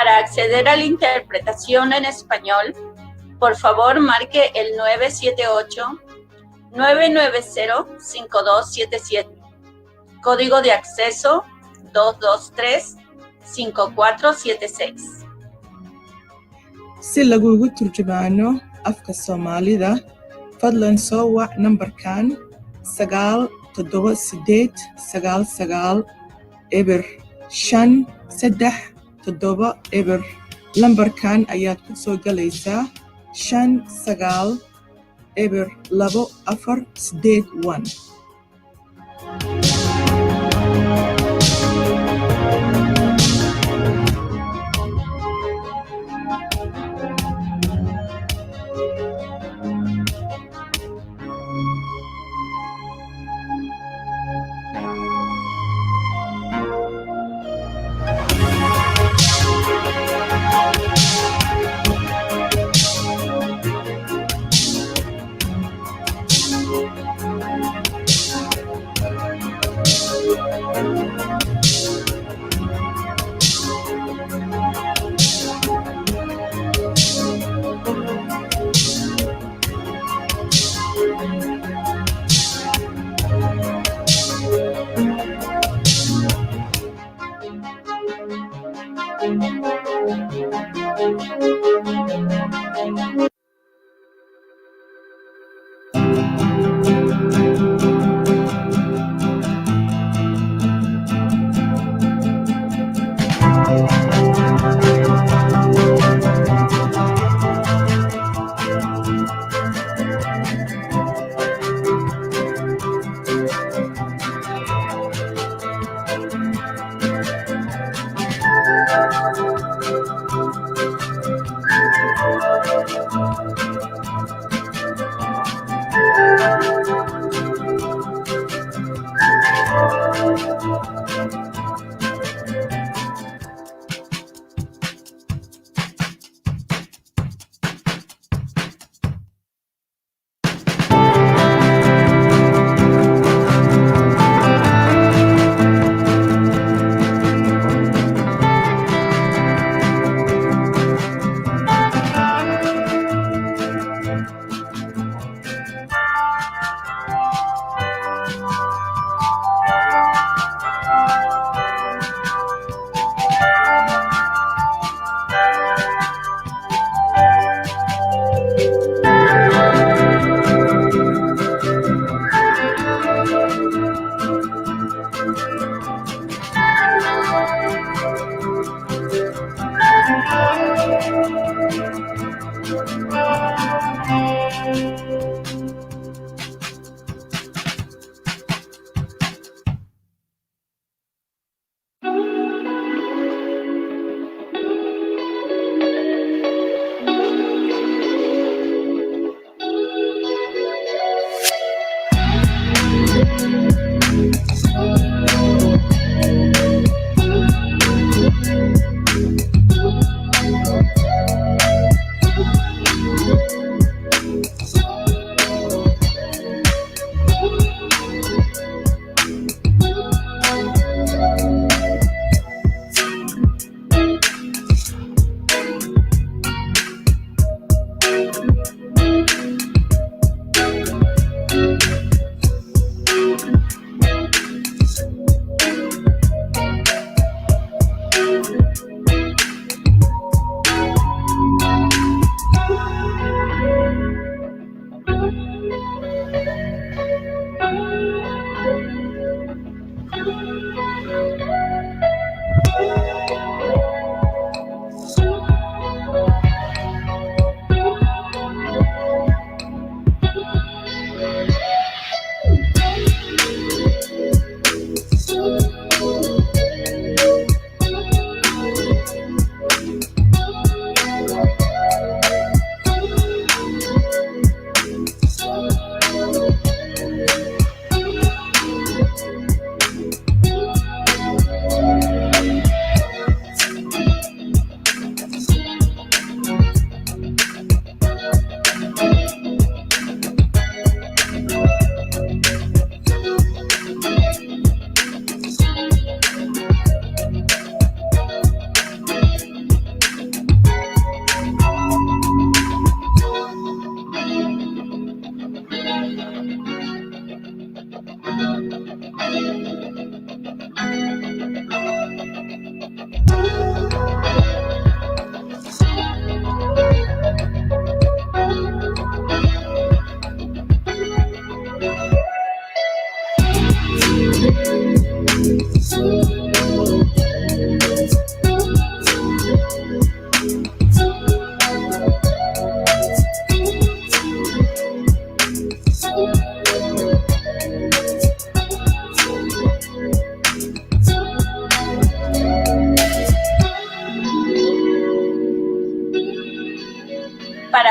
Para acceder a la interpretación en español, por favor marque el 978-990-5277. Código de acceso 223-5476. Si laguugu turjumaano afka Soomaalida, fadlan soo wac Lambarkaan 978-950-537. Lambarkaan ayaad ku soo galaysaa 59022481.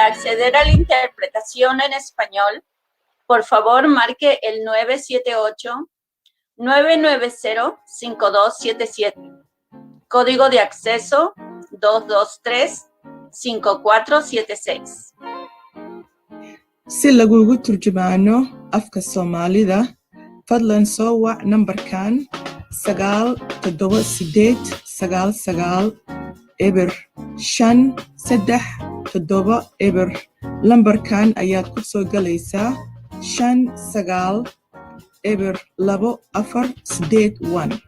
Para acceder a la interpretación en español, por favor marque el 978-990-5277. Código de acceso 223-5476. Si laguugu turjumaano afka Soomaalida, fadlan soo wac nambarkan 978-990-537. Lambarkan ayaad ku soo galaysaa 592481.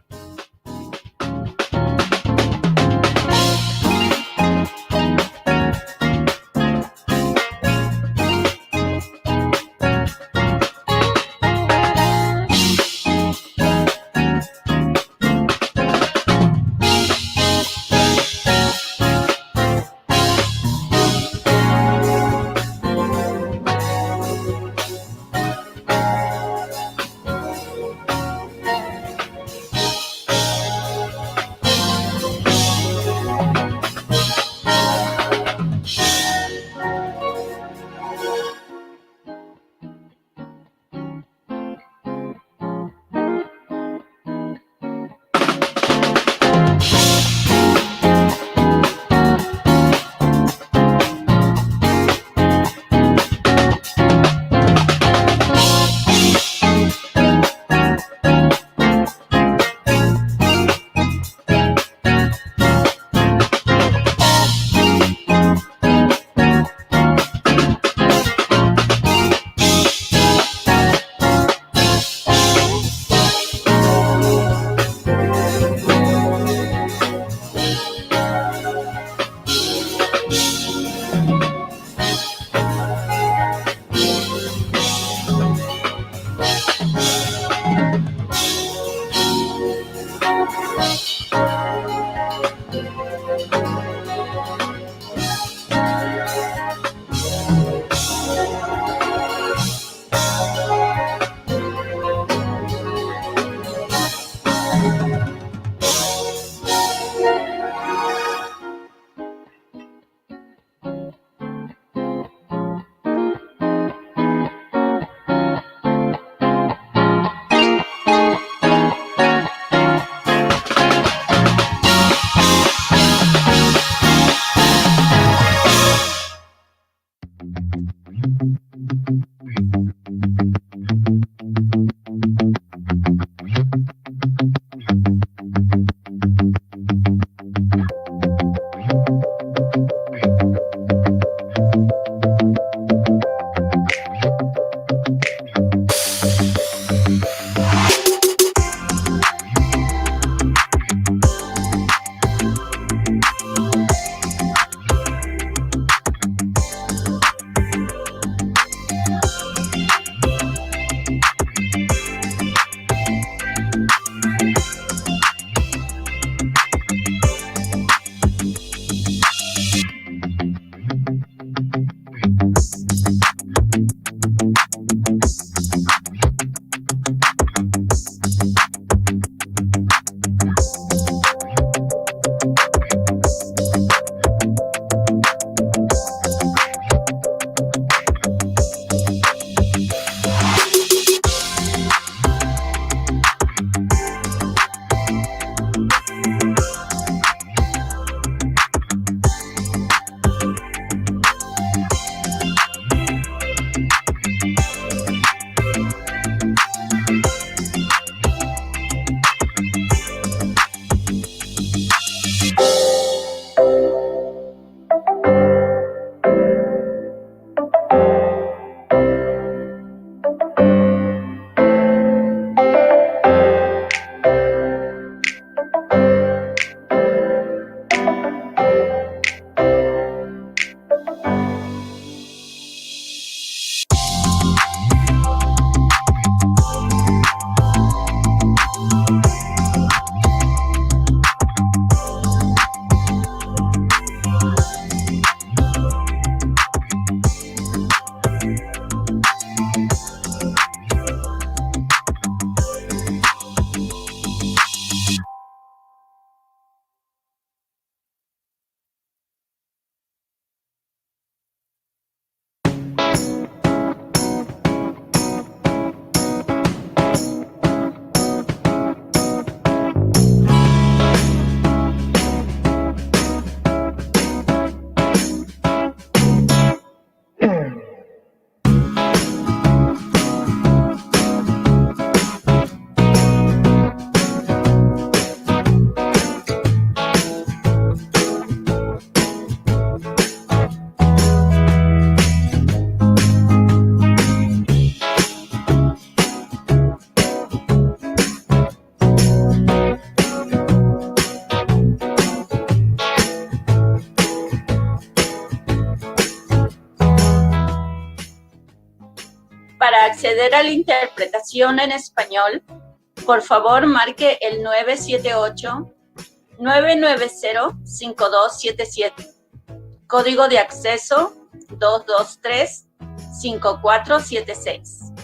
Para acceder a la interpretación en español, por favor marque el 978-990-5277. Código de acceso 223-5476.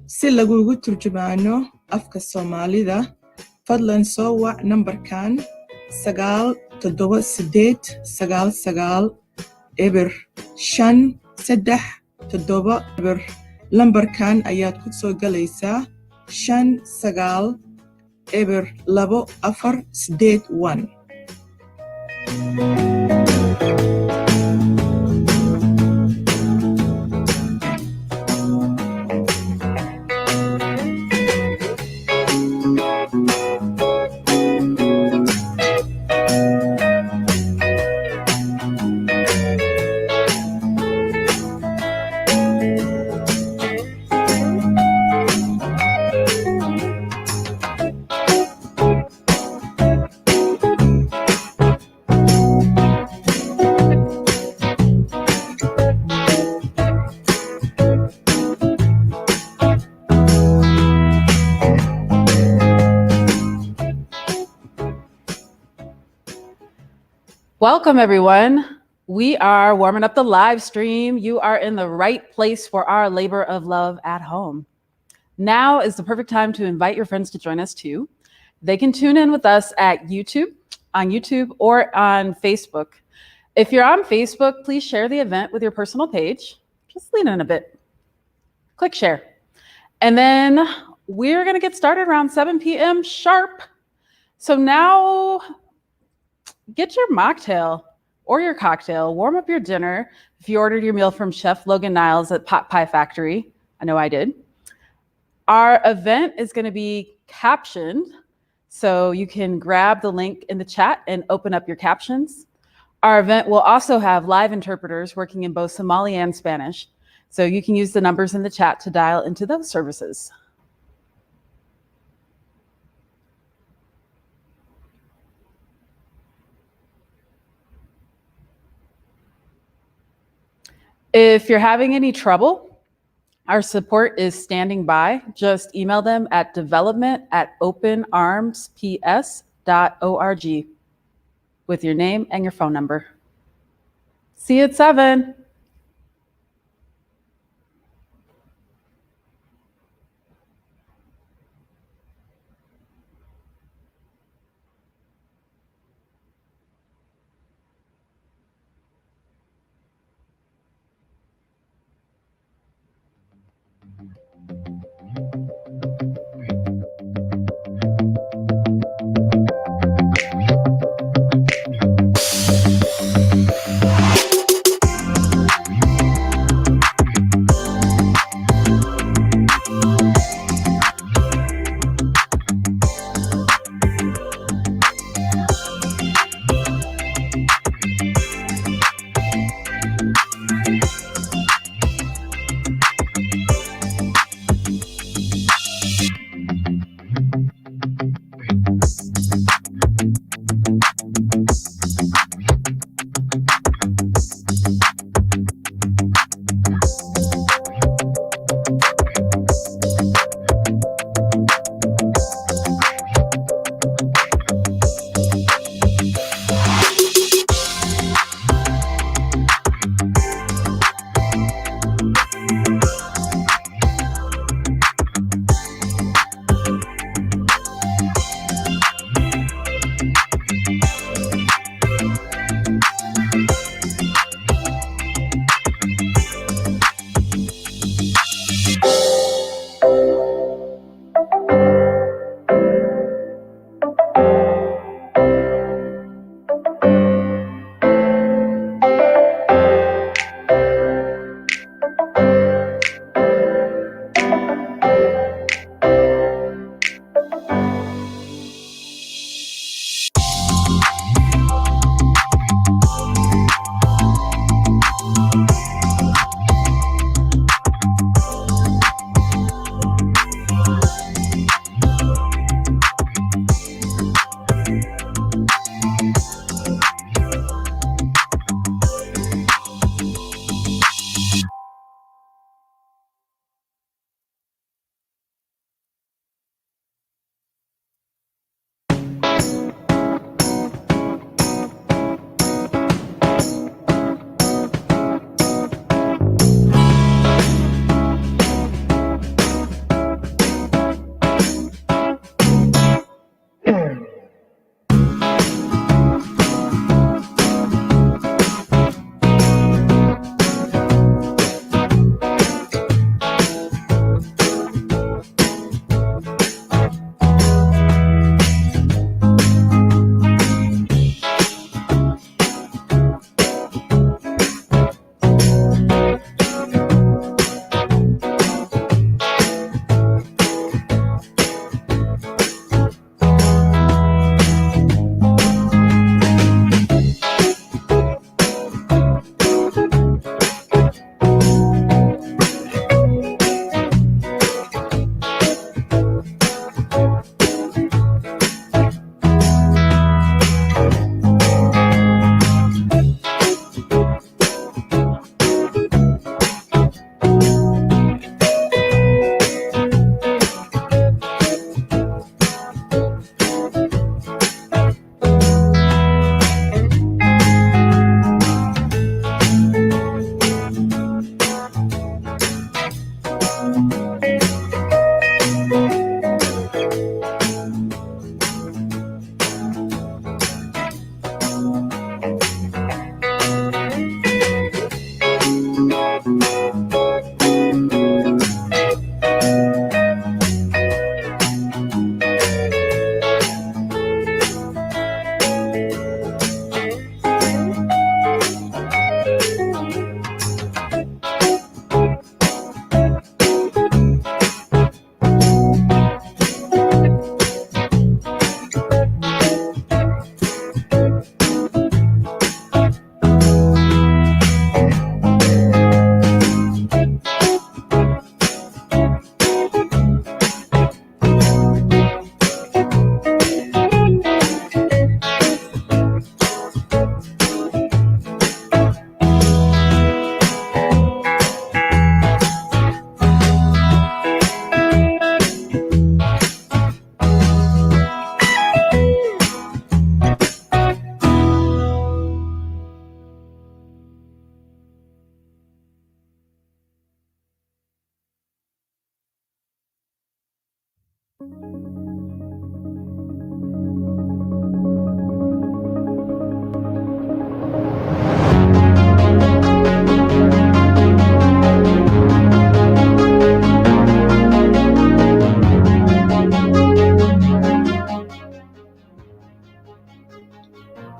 Si laguugu turjumaano afka Soomaalida, fadlan soo wac nambarkan 978-99-537. Lambarkan ayaad ku soo galaysaa 592481. Welcome, everyone. We are warming up the live stream. You are in the right place for our labor of love at home. Now is the perfect time to invite your friends to join us too. They can tune in with us at YouTube, or on Facebook. If you're on Facebook, please share the event with your personal page. Just lean in a bit. Click share. And then we're going to get started around 7 p.m. sharp. So now get your mocktail or your cocktail, warm up your dinner. If you ordered your meal from Chef Logan Niles at Pot Pie Factory, I know I did. Our event is going to be captioned, so you can grab the link in the chat and open up your captions. Our event will also have live interpreters working in both Somali and Spanish, so you can use the numbers in the chat to dial into those services. If you're having any trouble, our support is standing by. Just email them at developmentarmsps.org with your name and your phone number. See you at 7.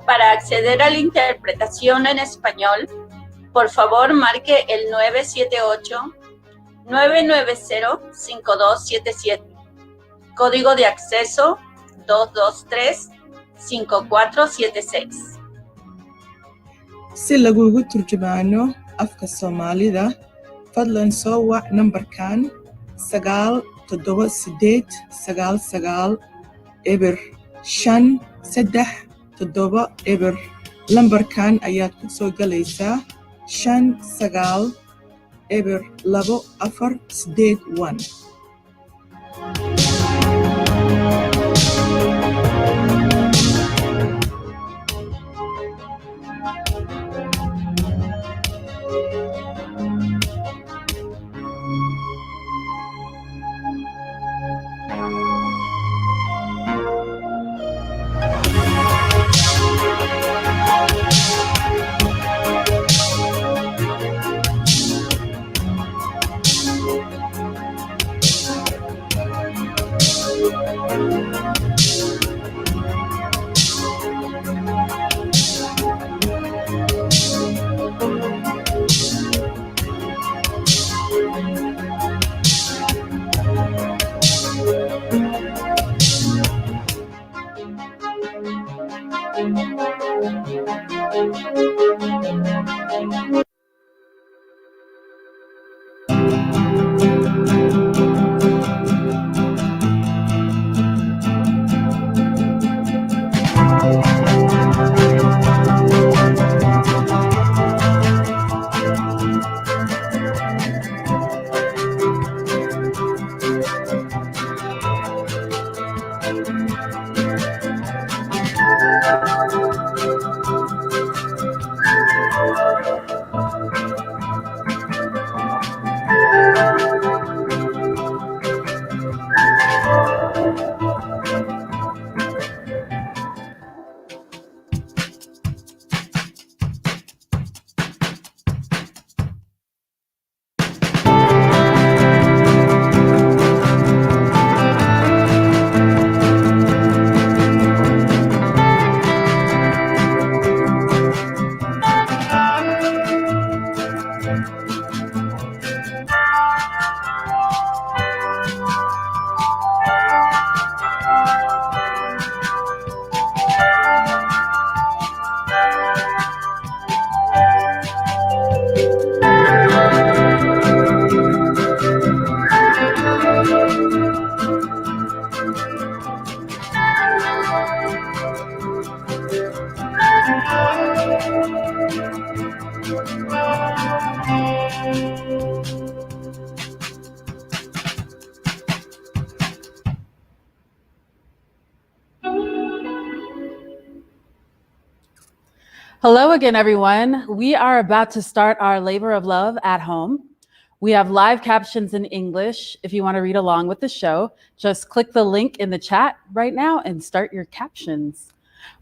Para acceder a la interpretación en español, por favor marque el 978-990-5277. Código de acceso 223-5476. Si laguugu turjumaano afka Soomaalida, fadlan soo wac Lambarkaan 978-99-537. Lambarkaan ayaad ku soo galaysaa 5902-481. Hello again, everyone. We are about to start our labor of love at home. We have live captions in English. If you want to read along with the show, just click the link in the chat right now and start your captions.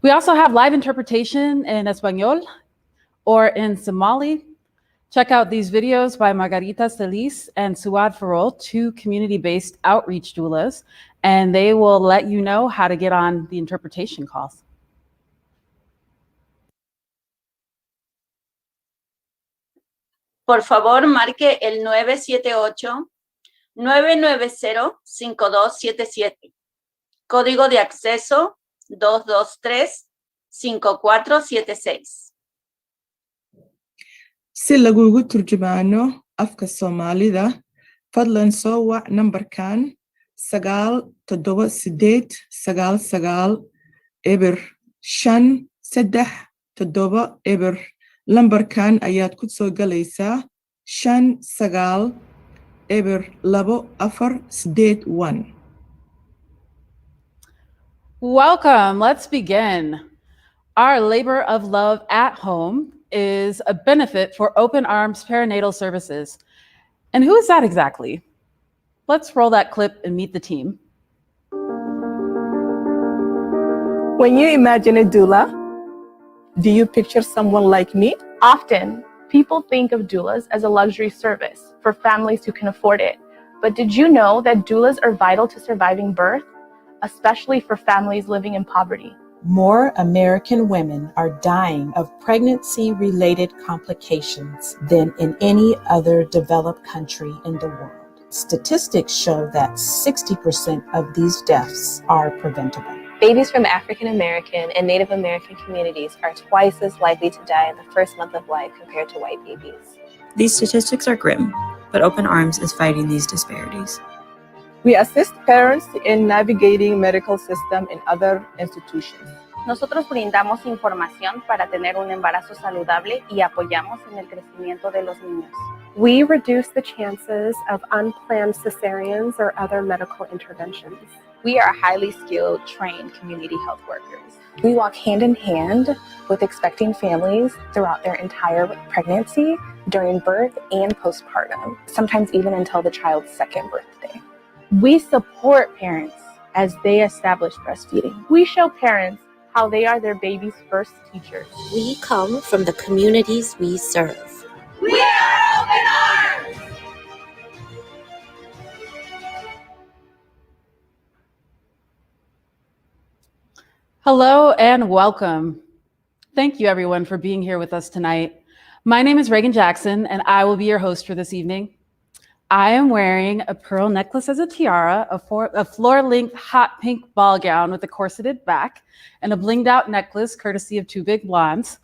We also have live interpretation in español or in Somali. Check out these videos by Margarita Celis and Suad Farol, two community-based outreach doulas, and they will let you know how to get on the interpretation calls. Por favor, marque el 978-990-5277. Código de acceso 223-5476. Si laguugu turjumaano afka Soomaalida, fadlan soo wac Lambarkaan 978-537. Lambarkaan ayaad ku soo galaysaa 5902-481. Welcome. Let's begin. Our labor of love at home is a benefit for Open Arms Perinatal Services. And who is that exactly? Let's roll that clip and meet the team. When you imagine a doula, do you picture someone like me? Often, people think of doulas as a luxury service for families who can afford it. But did you know that doulas are vital to surviving birth, especially for families living in poverty? More American women are dying of pregnancy-related complications than in any other developed country in the world. Statistics show that 60% of these deaths are preventable. Babies from African American and Native American communities are twice as likely to die in the first month of life compared to white babies. These statistics are grim, but Open Arms is fighting these disparities. We assist parents in navigating medical system in other institutions. Nosotros brindamos información para tener un embarazo saludable y apoyamos en el crecimiento de los niños. We reduce the chances of unplanned cesareans or other medical interventions. We are highly skilled, trained community health workers. We walk hand in hand with expecting families throughout their entire pregnancy, during birth, and postpartum, sometimes even until the child's second birthday. We support parents as they establish breastfeeding. We show parents how they are their baby's first teachers. We come from the communities we serve. We are Open Arms! Hello and welcome. Thank you everyone for being here with us tonight. My name is Reagan Jackson and I will be your host for this evening. I am wearing a pearl necklace as a tiara, a floor-length hot pink ball gown with a corseted back, and a blinged out necklace courtesy of two big blondes.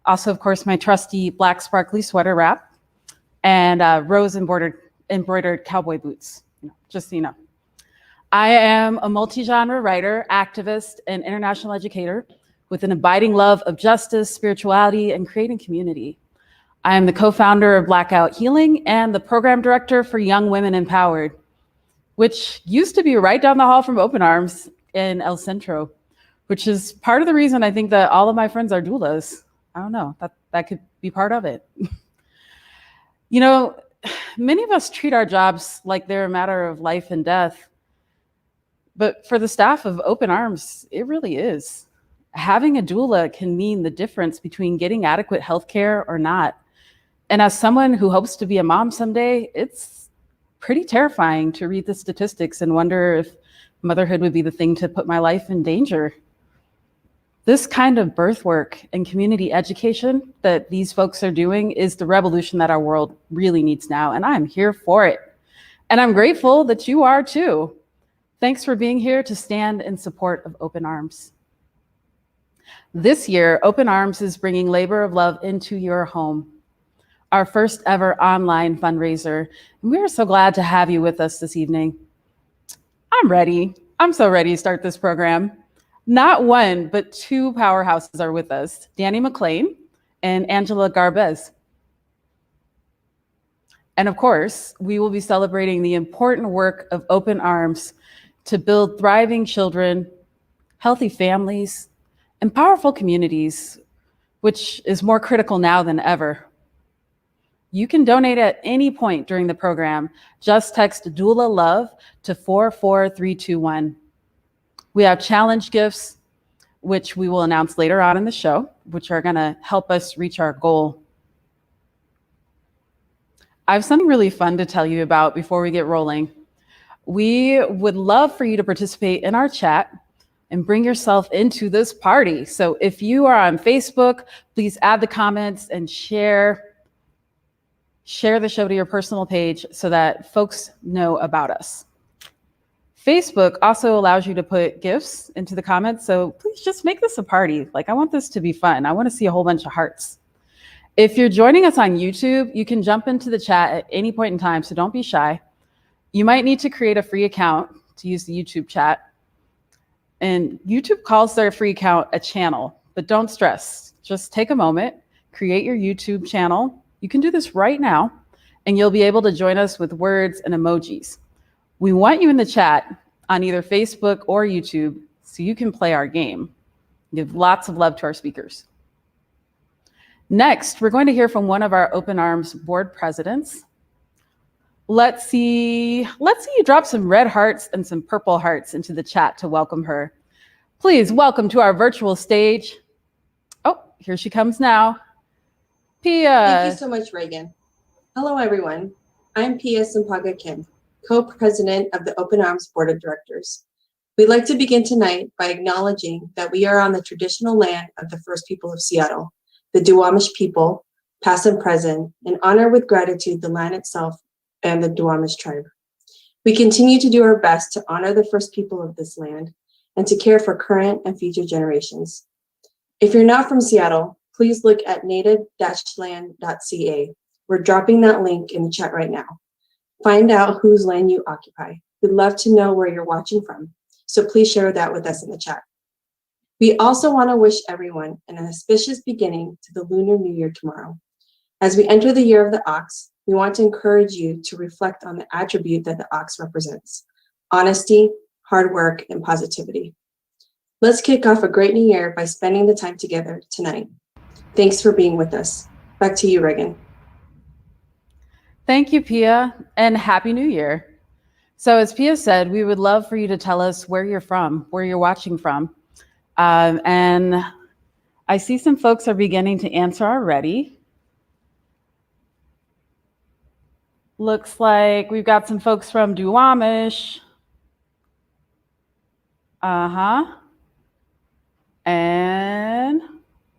Also, of course, my trusty black sparkly sweater wrap and rose embroidered cowboy boots, just so you know. I am a multi-genre writer, activist, and international educator with an abiding love of justice, spirituality, and creating community. I am the co-founder of Blackout Healing and the program director for Young Women Empowered, which used to be right down the hall from Open Arms in El Centro, which is part of the reason I think that all of my friends are doulas. I don't know, that could be part of it. You know, many of us treat our jobs like they're a matter of life and death, but for the staff of Open Arms, it really is. Having a doula can mean the difference between getting adequate health care or not. And as someone who hopes to be a mom someday, it's pretty terrifying to read the statistics and wonder if motherhood would be the thing to put my life in danger. This kind of birth work and community education that these folks are doing is the revolution that our world really needs now, and I'm here for it. And I'm grateful that you are too. Thanks for being here to stand in support of Open Arms. This year, Open Arms is bringing Labor of Love into your home, our first ever online fundraiser. And we are so glad to have you with us this evening. I'm ready. I'm so ready to start this program. Not one, but two powerhouses are with us, Dani McClain and Angela Garbes. And of course, we will be celebrating the important work of Open Arms to build thriving children, healthy families, and powerful communities, which is more critical now than ever. You can donate at any point during the program. Just text Doula Love to 44321. We have challenge gifts, which we will announce later on in the show, which are gonna help us reach our goal. I have something really fun to tell you about before we get rolling. We would love for you to participate in our chat and bring yourself into this party. So if you are on Facebook, please add the comments and share the show to your personal page so that folks know about us. Facebook also allows you to put GIFs into the comments, so please just make this a party. Like, I want this to be fun. I want to see a whole bunch of hearts. If you're joining us on YouTube, you can jump into the chat at any point in time, so don't be shy. You might need to create a free account to use the YouTube chat. And YouTube calls their free account a channel, but don't stress. Just take a moment, create your YouTube channel. You can do this right now, and you'll be able to join us with words and emojis. We want you in the chat on either Facebook or YouTube so you can play our game. Give lots of love to our speakers. Next, we're going to hear from one of our Open Arms board presidents. Let's see you drop some red hearts and some purple hearts into the chat to welcome her. Please welcome to our virtual stage. Oh, here she comes now. Pia. Thank you so much, Reagan. Hello, everyone. I'm Pia Sampaga-Khim, co-president of the Open Arms Board of Directors. We'd like to begin tonight by acknowledging that we are on the traditional land of the first people of Seattle, the Duwamish people, past and present, and honor with gratitude the land itself and the Duwamish tribe. We continue to do our best to honor the first people of this land and to care for current and future generations. If you're not from Seattle, please look at native-land.ca. We're dropping that link in the chat right now. Find out whose land you occupy. We'd love to know where you're watching from, so please share that with us in the chat. We also want to wish everyone an auspicious beginning to the Lunar New Year tomorrow. As we enter the year of the ox, we want to encourage you to reflect on the attribute that the ox represents: honesty, hard work, and positivity. Let's kick off a great new year by spending the time together tonight. Thanks for being with us. Back to you, Reagan. Thank you, Pia, and Happy New Year. So as Pia said, we would love for you to tell us where you're from, where you're watching from. And I see some folks are beginning to answer already. Looks like we've got some folks from Duwamish. And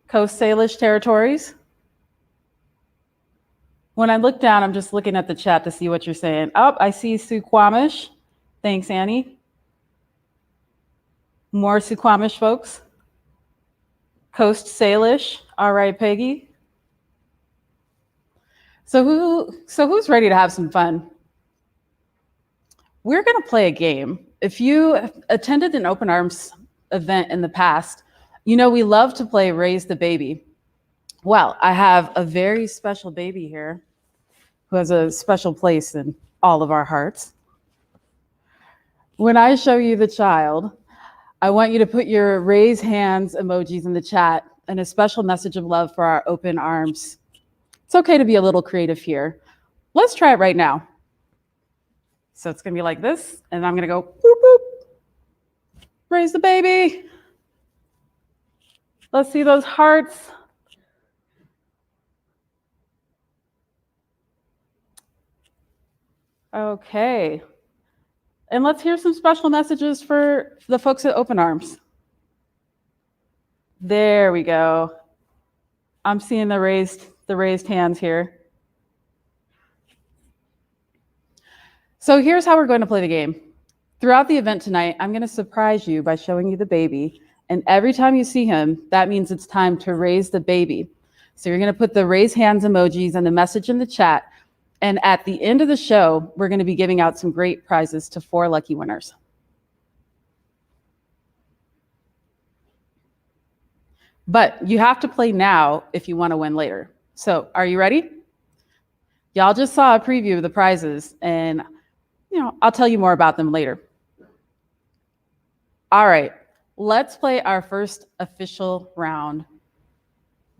Coast Salish territories. When I look down, I'm just looking at the chat to see what you're saying. Oh, I see Suquamish. Thanks, Annie. More Suquamish folks. Coast Salish. All right, Peggy. So who's ready to have some fun? We're going to play a game. If you attended an Open Arms event in the past, you know we love to play Raise the Baby. Well, I have a very special baby here who has a special place in all of our hearts. When I show you the child, I want you to put your raise hands emojis in the chat and a special message of love for our Open Arms. It's okay to be a little creative here. Let's try it right now. So it's gonna be like this, and I'm gonna go boop, boop. Raise the baby. Let's see those hearts. Okay. And let's hear some special messages for the folks at Open Arms. There we go. I'm seeing the raised hands here. So here's how we're going to play the game. Throughout the event tonight, I'm going to surprise you by showing you the baby. And every time you see him, that means it's time to raise the baby. So you're going to put the raise hands emojis and the message in the chat. And at the end of the show, we're going to be giving out some great prizes to 4 lucky winners. But you have to play now if you want to win later. So are you ready? Y'all just saw a preview of the prizes, and I'll tell you more about them later. All right, let's play our first official round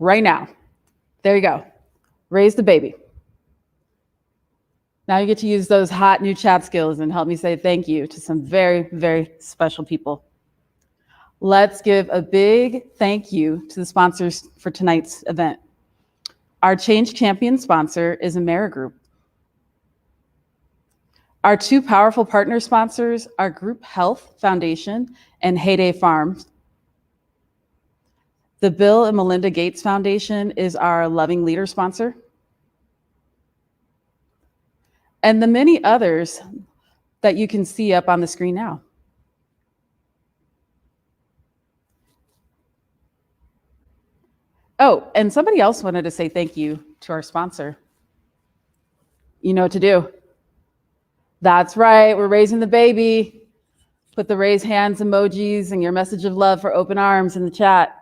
right now. There you go. Raise the baby. Now you get to use those hot new chat skills and help me say thank you to some very, very special people. Let's give a big thank you to the sponsors for tonight's event. Our Change Champion sponsor is AmeriGroup. Our 2 powerful partner sponsors are Group Health Foundation and Heyday Farms. The Bill and Melinda Gates Foundation is our Loving Leader sponsor. And the many others that you can see up on the screen now. Oh, and somebody else wanted to say thank you to our sponsor. You know what to do. That's right, we're raising the baby. Put the raise hands emojis and your message of love for Open Arms in the chat.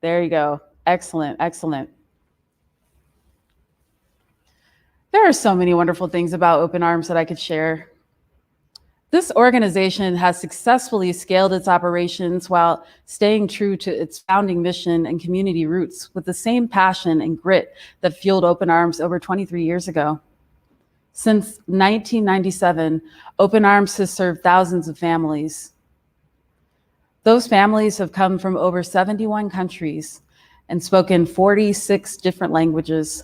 There you go. Excellent, excellent. There are so many wonderful things about Open Arms that I could share. This organization has successfully scaled its operations while staying true to its founding mission and community roots with the same passion and grit that fueled Open Arms over 23 years ago. Since 1997, Open Arms has served thousands of families. Those families have come from over 71 countries and spoken 46 different languages.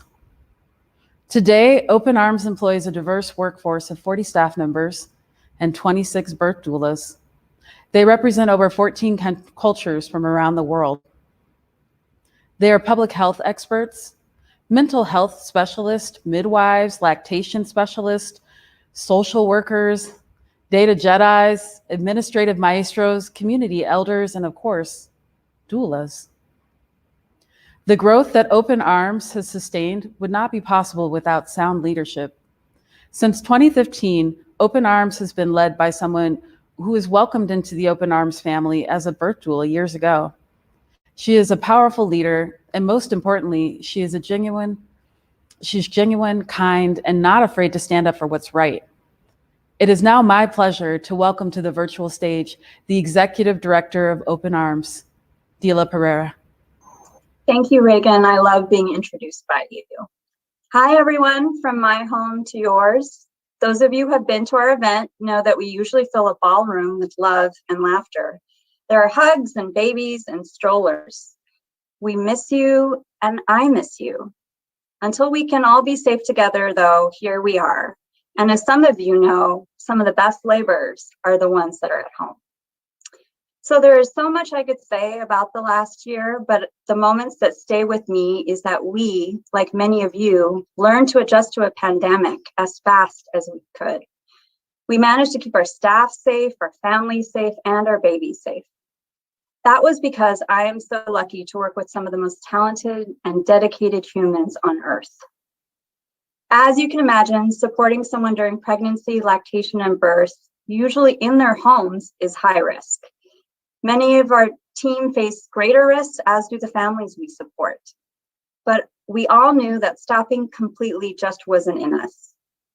Today, Open Arms employs a diverse workforce of 40 staff members and 26 birth doulas. They represent over 14 cultures from around the world. They are public health experts, mental health specialists, midwives, lactation specialists, social workers, data Jedis, administrative maestros, community elders, and of course, doulas. The growth that Open Arms has sustained would not be possible without sound leadership. Since 2015, Open Arms has been led by someone who was welcomed into the Open Arms family as a birth doula years ago. She is a powerful leader, and most importantly, she's genuine, kind, and not afraid to stand up for what's right. It is now my pleasure to welcome to the virtual stage the Executive Director of Open Arms, Dila Perera. Thank you, Reagan. I love being introduced by you. Hi, everyone, from my home to yours. Those of you who have been to our event know that we usually fill a ballroom with love and laughter. There are hugs and babies and strollers. We miss you, and I miss you. Until we can all be safe together, though, here we are. And as some of you know, some of the best laborers are the ones that are at home. So there is so much I could say about the last year, but the moments that stay with me is that we, like many of you, learned to adjust to a pandemic as fast as we could. We managed to keep our staff safe, our families safe, and our babies safe. That was because I am so lucky to work with some of the most talented and dedicated humans on Earth. As you can imagine, supporting someone during pregnancy, lactation, and birth, usually in their homes, is high risk. Many of our team face greater risks, as do the families we support. But we all knew that stopping completely just wasn't in us.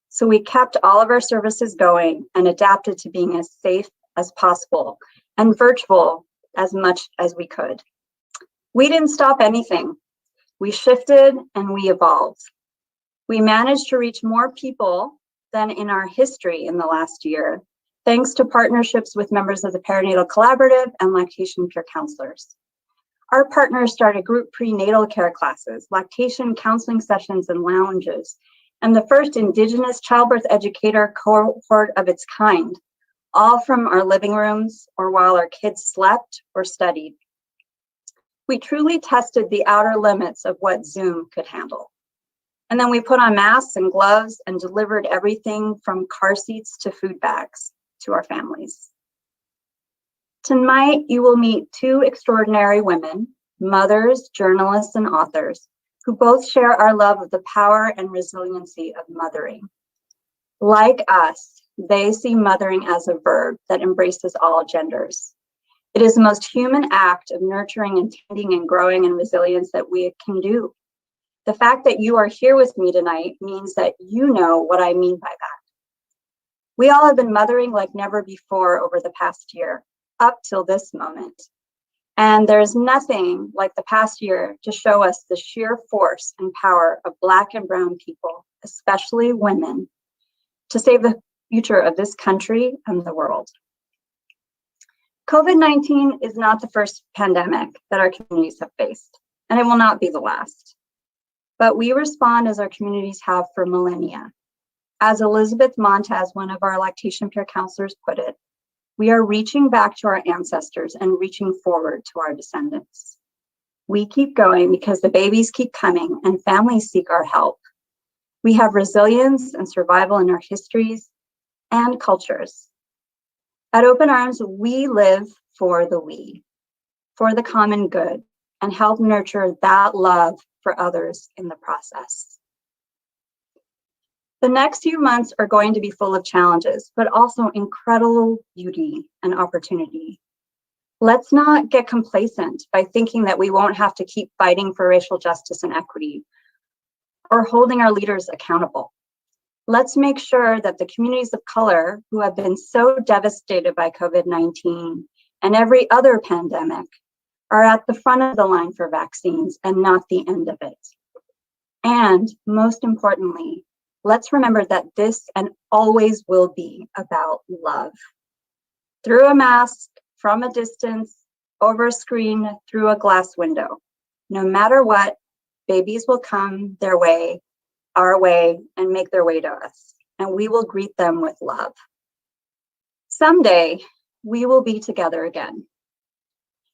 So we kept all of our services going and adapted to being as safe as possible and virtual as much as we could. We didn't stop anything. We shifted and we evolved. We managed to reach more people than in our history in the last year, thanks to partnerships with members of the Perinatal Collaborative and lactation peer counselors. Our partners started group prenatal care classes, lactation counseling sessions and lounges, and the first Indigenous childbirth educator cohort of its kind, all from our living rooms or while our kids slept or studied. We truly tested the outer limits of what Zoom could handle. And then we put on masks and gloves and delivered everything from car seats to food bags to our families. Tonight, you will meet two extraordinary women, mothers, journalists, and authors, who both share our love of the power and resiliency of mothering. Like us, they see mothering as a verb that embraces all genders. It is the most human act of nurturing and tending and growing and resilience that we can do. The fact that you are here with me tonight means that you know what I mean by that. We all have been mothering like never before over the past year, up till this moment. And there's nothing like the past year to show us the sheer force and power of Black and Brown people, especially women, to save the future of this country and the world. COVID-19 is not the first pandemic that our communities have faced, and it will not be the last. But we respond as our communities have for millennia. As Elizabeth Montez, one of our lactation peer counselors, put it, we are reaching back to our ancestors and reaching forward to our descendants. We keep going because the babies keep coming and families seek our help. We have resilience and survival in our histories and cultures. At Open Arms, we live for the we, for the common good, and help nurture that love for others in the process. The next few months are going to be full of challenges, but also incredible beauty and opportunity. Let's not get complacent by thinking that we won't have to keep fighting for racial justice and equity or holding our leaders accountable. Let's make sure that the communities of color who have been so devastated by COVID-19 and every other pandemic are at the front of the line for vaccines and not the end of it. And most importantly, let's remember that this and always will be about love. Through a mask, from a distance, over a screen, through a glass window. No matter what, babies will come their way, our way, and make their way to us, and we will greet them with love. Someday, we will be together again,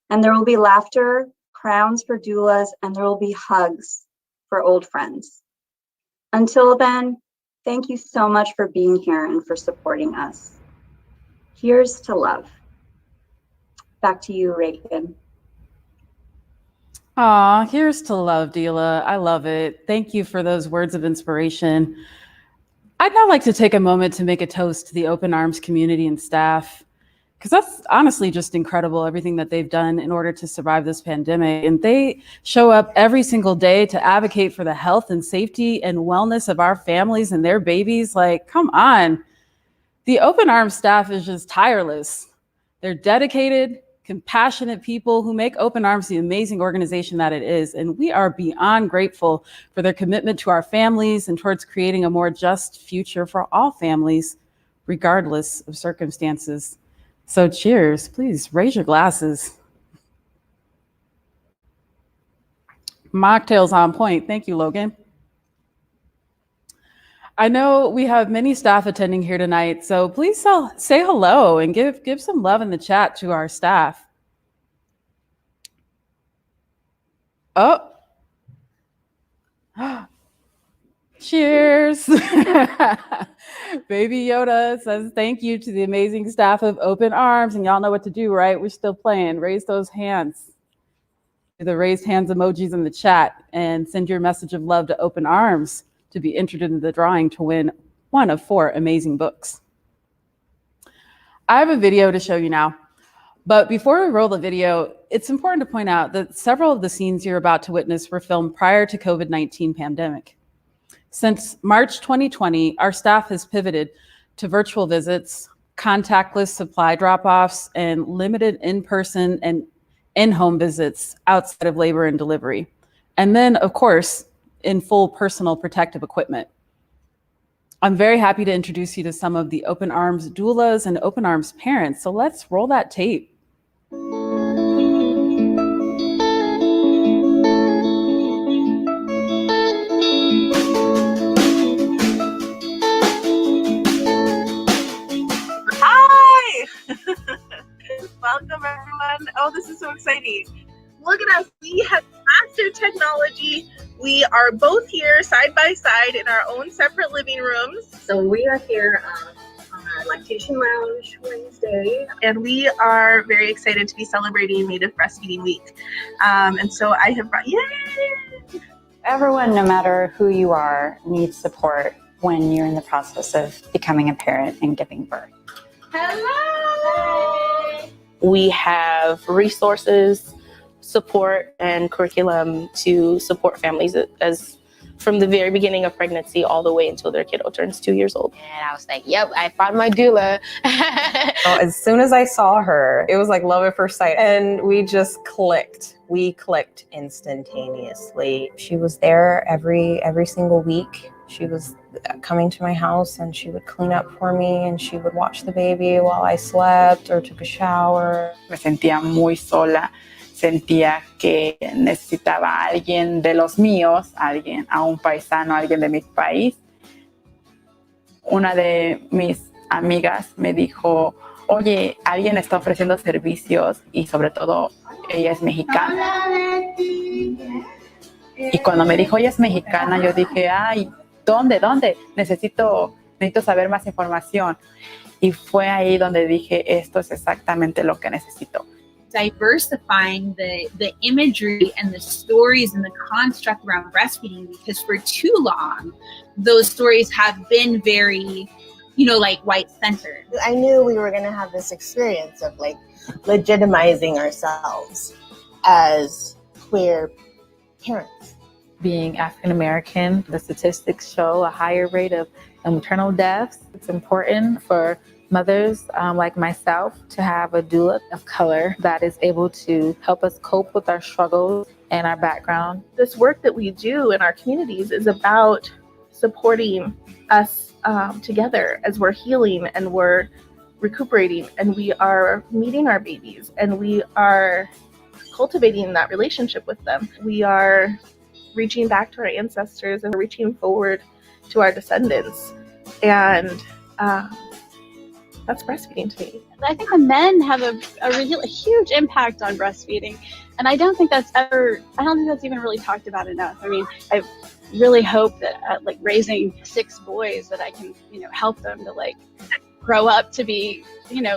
and there will be laughter, crowns for doulas, and there will be hugs for old friends. Until then, thank you so much for being here and for supporting us. Here's to love. Back to you, Reagan. Aw, here's to love, Dila. I love it. Thank you for those words of inspiration. I'd now like to take a moment to make a toast to the Open Arms community and staff, because that's honestly just incredible, everything that they've done in order to survive this pandemic. And they show up every single day to advocate for the health and safety and wellness of our families and their babies. Like, come on. The Open Arms staff is just tireless. They're dedicated, compassionate people who make Open Arms the amazing organization that it is. And we are beyond grateful for their commitment to our families and towards creating a more just future for all families, regardless of circumstances. So cheers, please raise your glasses. Mocktails on point. Thank you, Logan. I know we have many staff attending here tonight, so please say hello and give some love in the chat to our staff. Oh. Cheers. Baby Yoda says thank you to the amazing staff of Open Arms, and y'all know what to do, right? We're still playing. Raise those hands. Do the raised hands emojis in the chat and send your message of love to Open Arms to be entered into the drawing to win one of 4 amazing books. I have a video to show you now, but before we roll the video, it's important to point out that several of the scenes you're about to witness were filmed prior to COVID-19 pandemic. Since March 2020, our staff has pivoted to virtual visits, contactless supply drop-offs, and limited in-person and in-home visits outside of labor and delivery. And then, of course, in full personal protective equipment. I'm very happy to introduce you to some of the Open Arms doulas and Open Arms parents. So let's roll that tape. Hi! Welcome, everyone. Oh, this is so exciting. Look at us. We have mastered technology. We are both here side by side in our own separate living rooms. So we are here on our lactation lounge Wednesday. And we are very excited to be celebrating Native Breastfeeding Week. And so I have brought, yay! Everyone, no matter who you are, needs support when you're in the process of becoming a parent and giving birth. Hello! We have resources, support, and curriculum to support families as from the very beginning of pregnancy all the way until their kiddo turns 2 years old. And I was like, yep, I found my doula. Well, as soon as I saw her, it was like love at first sight. And we just clicked. We clicked instantaneously. She was there every single week. She was coming to my house and she would clean up for me and she would watch the baby while I slept or took a shower. Me sentía muy sola. Sentía que necesitaba a alguien de los míos, a un paisano, alguien de mi país. Una de mis amigas me dijo, oye, alguien está ofreciendo servicios y sobre todo ella es mexicana. Y cuando me dijo ella es mexicana, yo dije, ay, ¿dónde? Necesito saber más información. Y fue ahí donde dije, esto es exactamente lo que necesito. Diversifying the imagery and the stories and the construct around breastfeeding, because for too long those stories have been very, like white centered. I knew we were going to have this experience of like legitimizing ourselves as queer parents. Being African American, the statistics show a higher rate of maternal deaths. It's important for mothers like myself to have a doula of color that is able to help us cope with our struggles and our background. This work that we do in our communities is about supporting us together as we're healing and we're recuperating and we are meeting our babies and we are cultivating that relationship with them. We are reaching back to our ancestors and reaching forward to our descendants. And that's breastfeeding to me. I think the men have a huge impact on breastfeeding. And I don't think that's even really talked about enough. I mean, I really hope that like raising 6 boys that I can, help them to like grow up to be,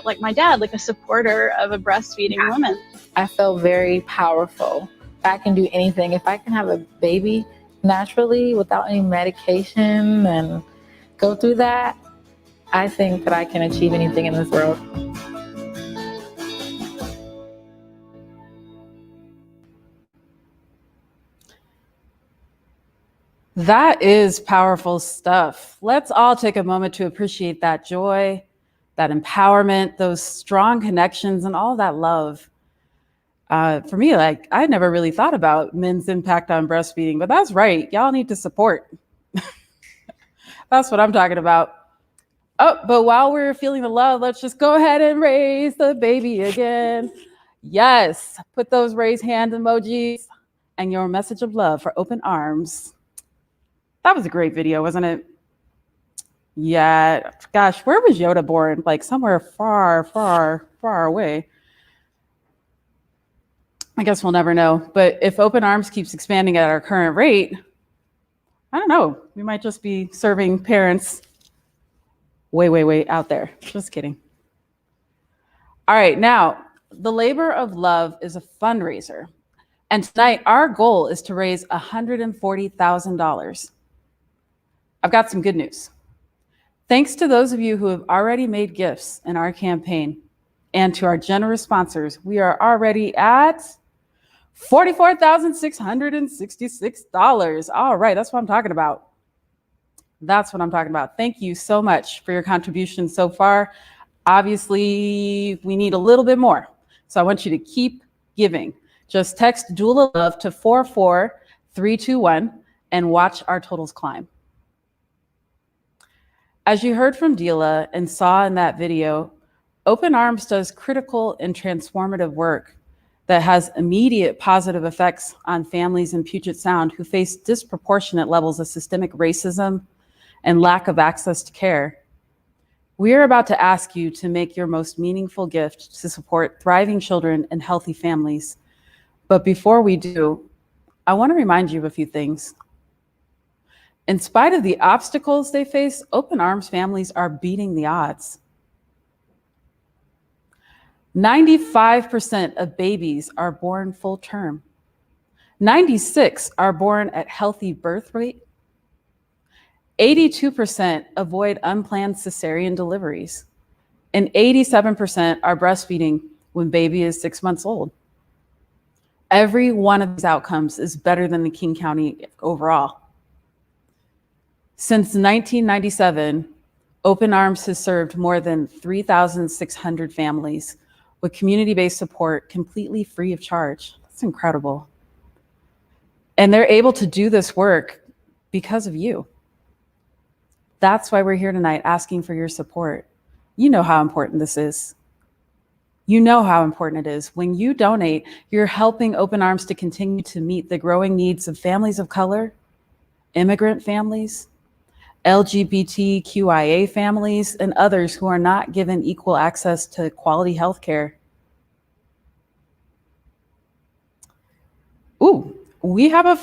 like my dad, like a supporter of a breastfeeding woman. I feel very powerful. I can do anything. If I can have a baby naturally without any medication and go through that, I think that I can achieve anything in this world. That is powerful stuff. Let's all take a moment to appreciate that joy, that empowerment, those strong connections, and all that love. For me, like, I never really thought about men's impact on breastfeeding, but that's right. Y'all need to support. That's what I'm talking about. Oh, but while we're feeling the love, let's just go ahead and raise the baby again. Yes, put those raise hand emojis and your message of love for Open Arms. That was a great video, wasn't it? Yeah, gosh, where was Yoda born? Like somewhere far, far, far away. I guess we'll never know. But if Open Arms keeps expanding at our current rate, I don't know. We might just be serving parents way, way, way out there. Just kidding. All right, now, the Labor of Love is a fundraiser. And tonight, our goal is to raise $140,000. I've got some good news. Thanks to those of you who have already made gifts in our campaign and to our generous sponsors, we are already at $44,666. All right, that's what I'm talking about. That's what I'm talking about. Thank you so much for your contribution so far. Obviously, we need a little bit more. So I want you to keep giving. Just text Doula Love to 44321 and watch our totals climb. As you heard from Dila and saw in that video, Open Arms does critical and transformative work that has immediate positive effects on families in Puget Sound who face disproportionate levels of systemic racism and lack of access to care. We are about to ask you to make your most meaningful gift to support thriving children and healthy families. But before we do, I want to remind you of a few things. In spite of the obstacles they face, Open Arms families are beating the odds. 95% of babies are born full term. 96% are born at healthy birth rate. 82% avoid unplanned cesarean deliveries. And 87% are breastfeeding when baby is 6 months old. Every one of these outcomes is better than the King County overall. Since 1997, Open Arms has served more than 3,600 families with community-based support completely free of charge. That's incredible. And they're able to do this work because of you. That's why we're here tonight asking for your support. You know how important this is. You know how important it is. When you donate, you're helping Open Arms to continue to meet the growing needs of families of color, immigrant families, LGBTQIA families, and others who are not given equal access to quality health care. Ooh, we have a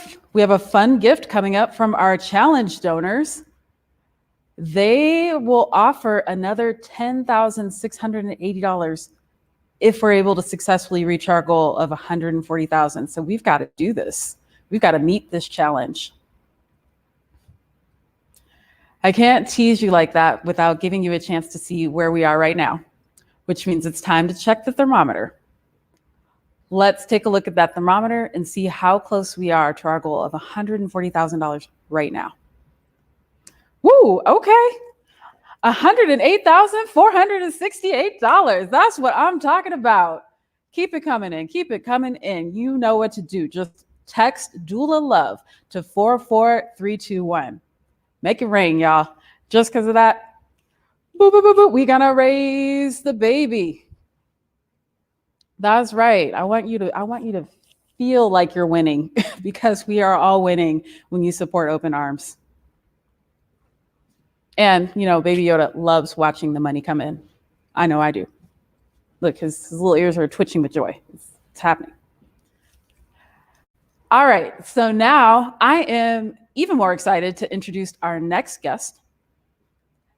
fun gift coming up from our challenge donors. They will offer another $10,680 if we're able to successfully reach our goal of $140,000. So we've got to do this. We've got to meet this challenge. I can't tease you like that without giving you a chance to see where we are right now, which means it's time to check the thermometer. Let's take a look at that thermometer and see how close we are to our goal of $140,000 right now. Woo, okay. $108,468. That's what I'm talking about. Keep it coming in. Keep it coming in. You know what to do. Just text Doula Love to 44321. Make it rain, y'all. Just because of that. Boo, boo, boo, boo. We gonna raise the baby. That's right. I want you to feel like you're winning because we are all winning when you support Open Arms. And, you know, Baby Yoda loves watching the money come in. I know I do. Look, his little ears are twitching with joy. It's happening. All right, so now I am even more excited to introduce our next guest.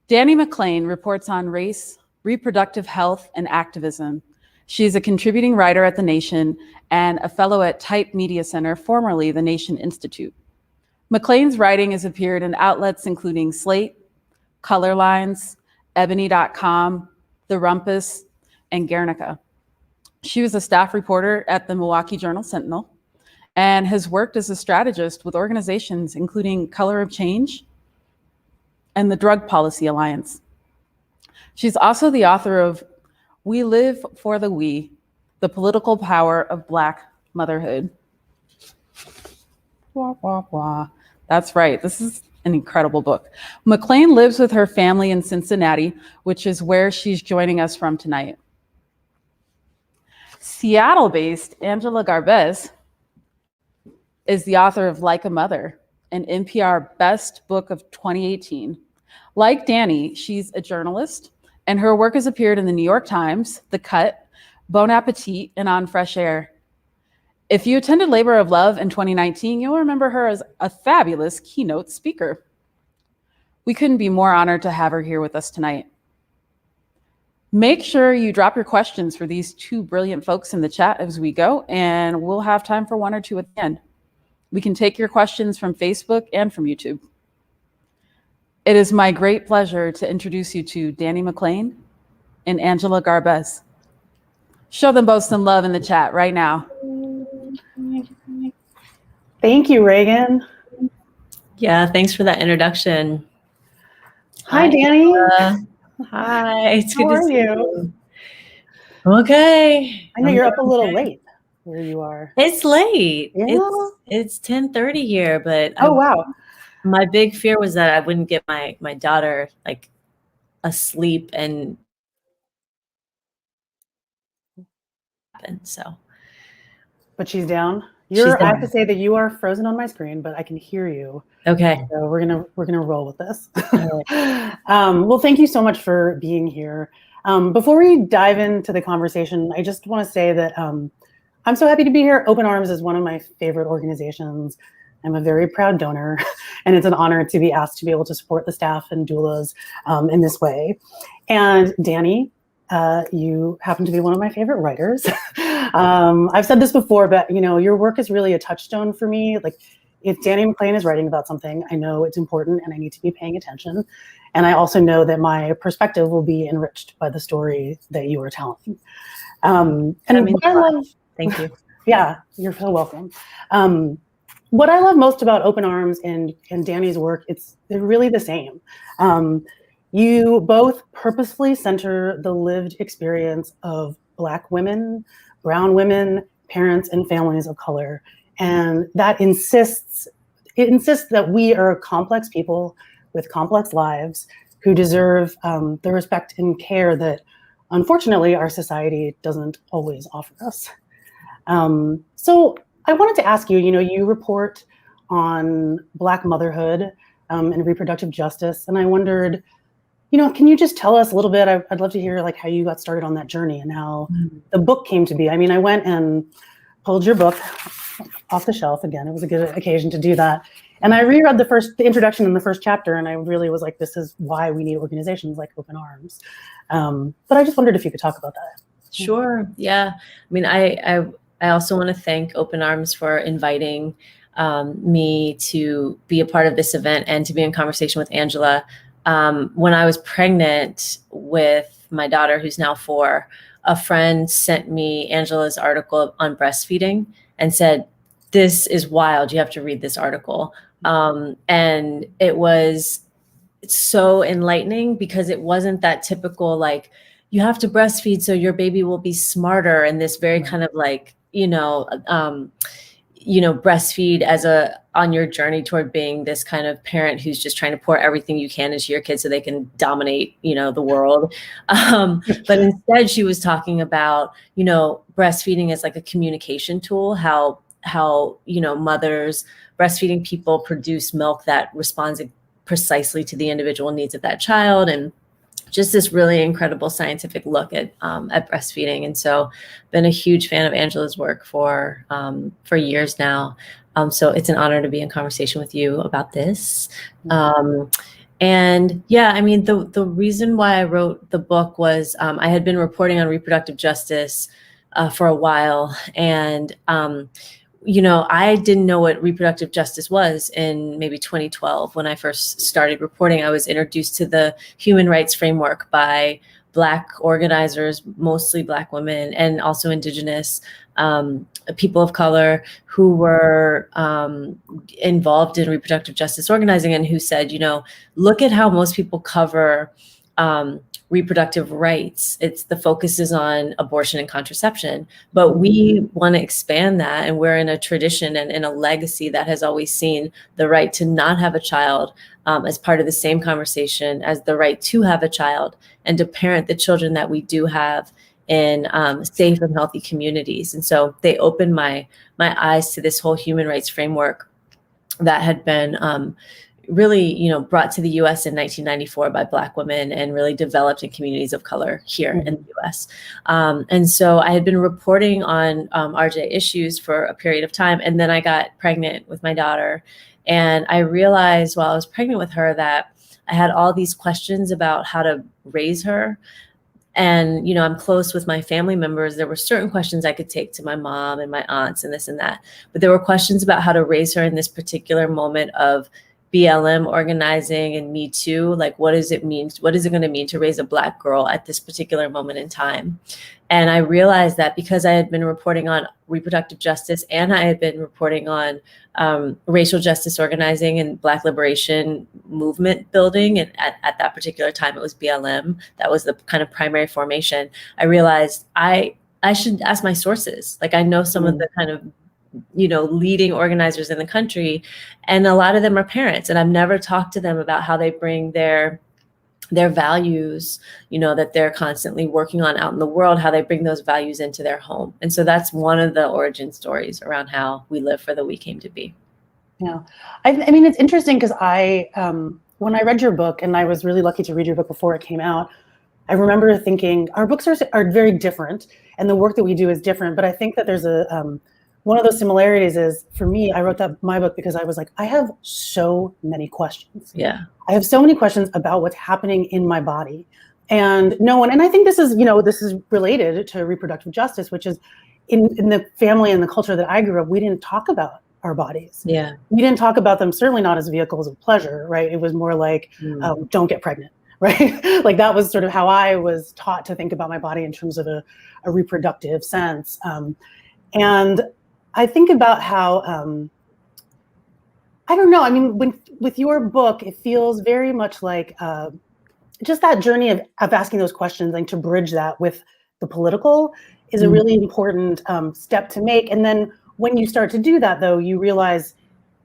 Dani McClain reports on race, reproductive health, and activism. She is a contributing writer at The Nation and a fellow at Type Media Center, formerly the Nation Institute. McClain's writing has appeared in outlets including Slate, Color Lines, Ebony.com, The Rumpus, and Guernica. She was a staff reporter at the Milwaukee Journal-Sentinel and has worked as a strategist with organizations including Color of Change and the Drug Policy Alliance. She's also the author of We Live for the We, The Political Power of Black Motherhood. Wah, wah, wah. That's right, this is an incredible book. McClain lives with her family in Cincinnati, which is where she's joining us from tonight. Seattle-based Angela Garbes is the author of Like a Mother, an NPR Best Book of 2018. Like Dani, she's a journalist, and her work has appeared in the New York Times, The Cut, Bon Appetit, and On Fresh Air. If you attended Labor of Love in 2019, you'll remember her as a fabulous keynote speaker. We couldn't be more honored to have her here with us tonight. Make sure you drop your questions for these two brilliant folks in the chat as we go, and we'll have time for one or two at the end. We can take your questions from Facebook and from YouTube. It is my great pleasure to introduce you to Dani McClain and Angela Garbes. Show them both some love in the chat right now. Thank you, Reagan. Yeah, thanks for that introduction. Hi, Dani. Hi, it's How good to are see you? you. I'm okay. I know you're up a little late where you are. It's late. Yeah. It's 10:30 here, but Oh, wow. My big fear was that I wouldn't get my daughter like asleep and so. But she's down. She's I have down. to say that you are frozen on my screen, but I can hear you. Okay. So we're gonna roll with this. Well, thank you so much for being here. Before we dive into the conversation, I just want to say that I'm so happy to be here. Open Arms is one of my favorite organizations. I'm a very proud donor, and it's an honor to be asked to be able to support the staff and doulas in this way. And Dani, you happen to be one of my favorite writers. I've said this before, but you know, your work is really a touchstone for me. Like, if Dani McClain is writing about something, I know it's important and I need to be paying attention. And I also know that my perspective will be enriched by the story that you are telling. And what I love, thank you. Yeah, you're so welcome. What I love most about Open Arms and Dani's work, they're really the same. You both purposefully center the lived experience of Black women, brown women, parents, and families of color. And that insists that we are complex people with complex lives who deserve the respect and care that, unfortunately, our society doesn't always offer us. So I wanted to ask you, you report on Black motherhood and reproductive justice, and I wondered, can you just tell us a little bit? I'd love to hear like how you got started on that journey and how the book came to be. I mean, I went and pulled your book off the shelf again. It was a good occasion to do that. And I reread the introduction in the first chapter, and I really was like, this is why we need organizations like Open Arms. But I just wondered if you could talk about that. Sure. Yeah. I mean, I also want to thank Open Arms for inviting me to be a part of this event and to be in conversation with Angela. When I was pregnant with my daughter, who's now 4, a friend sent me Angela's article on breastfeeding and said, this is wild. You have to read this article. And it was so enlightening because it wasn't that typical, like, you have to breastfeed so your baby will be smarter, and this very kind of like, breastfeed on your journey toward being this kind of parent who's just trying to pour everything you can into your kids so they can dominate, the world. But instead she was talking about, breastfeeding as like a communication tool, how mothers, breastfeeding people produce milk that responds precisely to the individual needs of that child, and just this really incredible scientific look at breastfeeding. And so been a huge fan of Angela's work for years now. So it's an honor to be in conversation with you about this. And yeah, I mean, the reason why I wrote the book was I had been reporting on reproductive justice for a while. And I didn't know what reproductive justice was in maybe 2012 when I first started reporting. I was introduced to the human rights framework by Black organizers, mostly Black women, and also Indigenous people of color who were involved in reproductive justice organizing, and who said, look at how most people cover reproductive rights. The focus is on abortion and contraception, but we want to expand that. And we're in a tradition and in a legacy that has always seen the right to not have a child as part of the same conversation as the right to have a child and to parent the children that we do have in safe and healthy communities. And so they opened my eyes to this whole human rights framework that had been really, brought to the U.S. in 1994 by Black women and really developed in communities of color here in the U.S. And so I had been reporting on RJ issues for a period of time, and then I got pregnant with my daughter, and I realized while I was pregnant with her that I had all these questions about how to raise her. And, I'm close with my family members. There were certain questions I could take to my mom and my aunts and this and that, but there were questions about how to raise her in this particular moment of BLM organizing and Me Too. Like, what does it mean? What is it going to mean to raise a Black girl at this particular moment in time? And I realized that because I had been reporting on reproductive justice and I had been reporting on racial justice organizing and Black liberation movement building, and at that particular time it was BLM, that was the kind of primary formation, I realized I should ask my sources. Like, I know some of the kind of leading organizers in the country, and a lot of them are parents, and I've never talked to them about how they bring their values, that they're constantly working on out in the world, how they bring those values into their home. And so that's one of the origin stories around how we live for the We Came to Be. Yeah. I mean, it's interesting because when I read your book, and I was really lucky to read your book before it came out, I remember thinking our books are very different and the work that we do is different. But I think that there's one of those similarities is, for me, I wrote my book because I was like, I have so many questions. Yeah. I have so many questions about what's happening in my body. And and I think this is related to reproductive justice, which is in the family and the culture that I grew up, we didn't talk about our bodies. Yeah. We didn't talk about them, certainly not as vehicles of pleasure, right? It was more like, don't get pregnant, right? Like, that was sort of how I was taught to think about my body in terms of a reproductive sense. And I think about how, I don't know, I mean, with your book, it feels very much like just that journey of asking those questions, and to bridge that with the political is a really important step to make. And then when you start to do that, though, you realize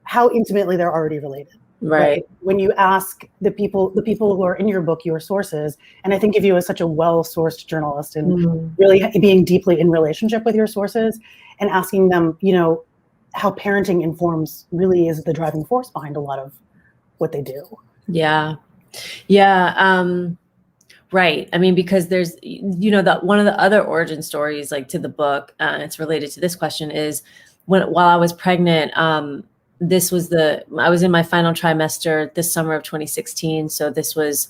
how intimately they're already related. Right. When you ask the people who are in your book, your sources, and I think of you as such a well-sourced journalist and really being deeply in relationship with your sources and asking them, how parenting informs really is the driving force behind a lot of what they do. Yeah. Yeah. Right. I mean, because there's, that one of the other origin stories, like, to the book, it's related to this question, is while I was pregnant, I was in my final trimester this summer of 2016. So this was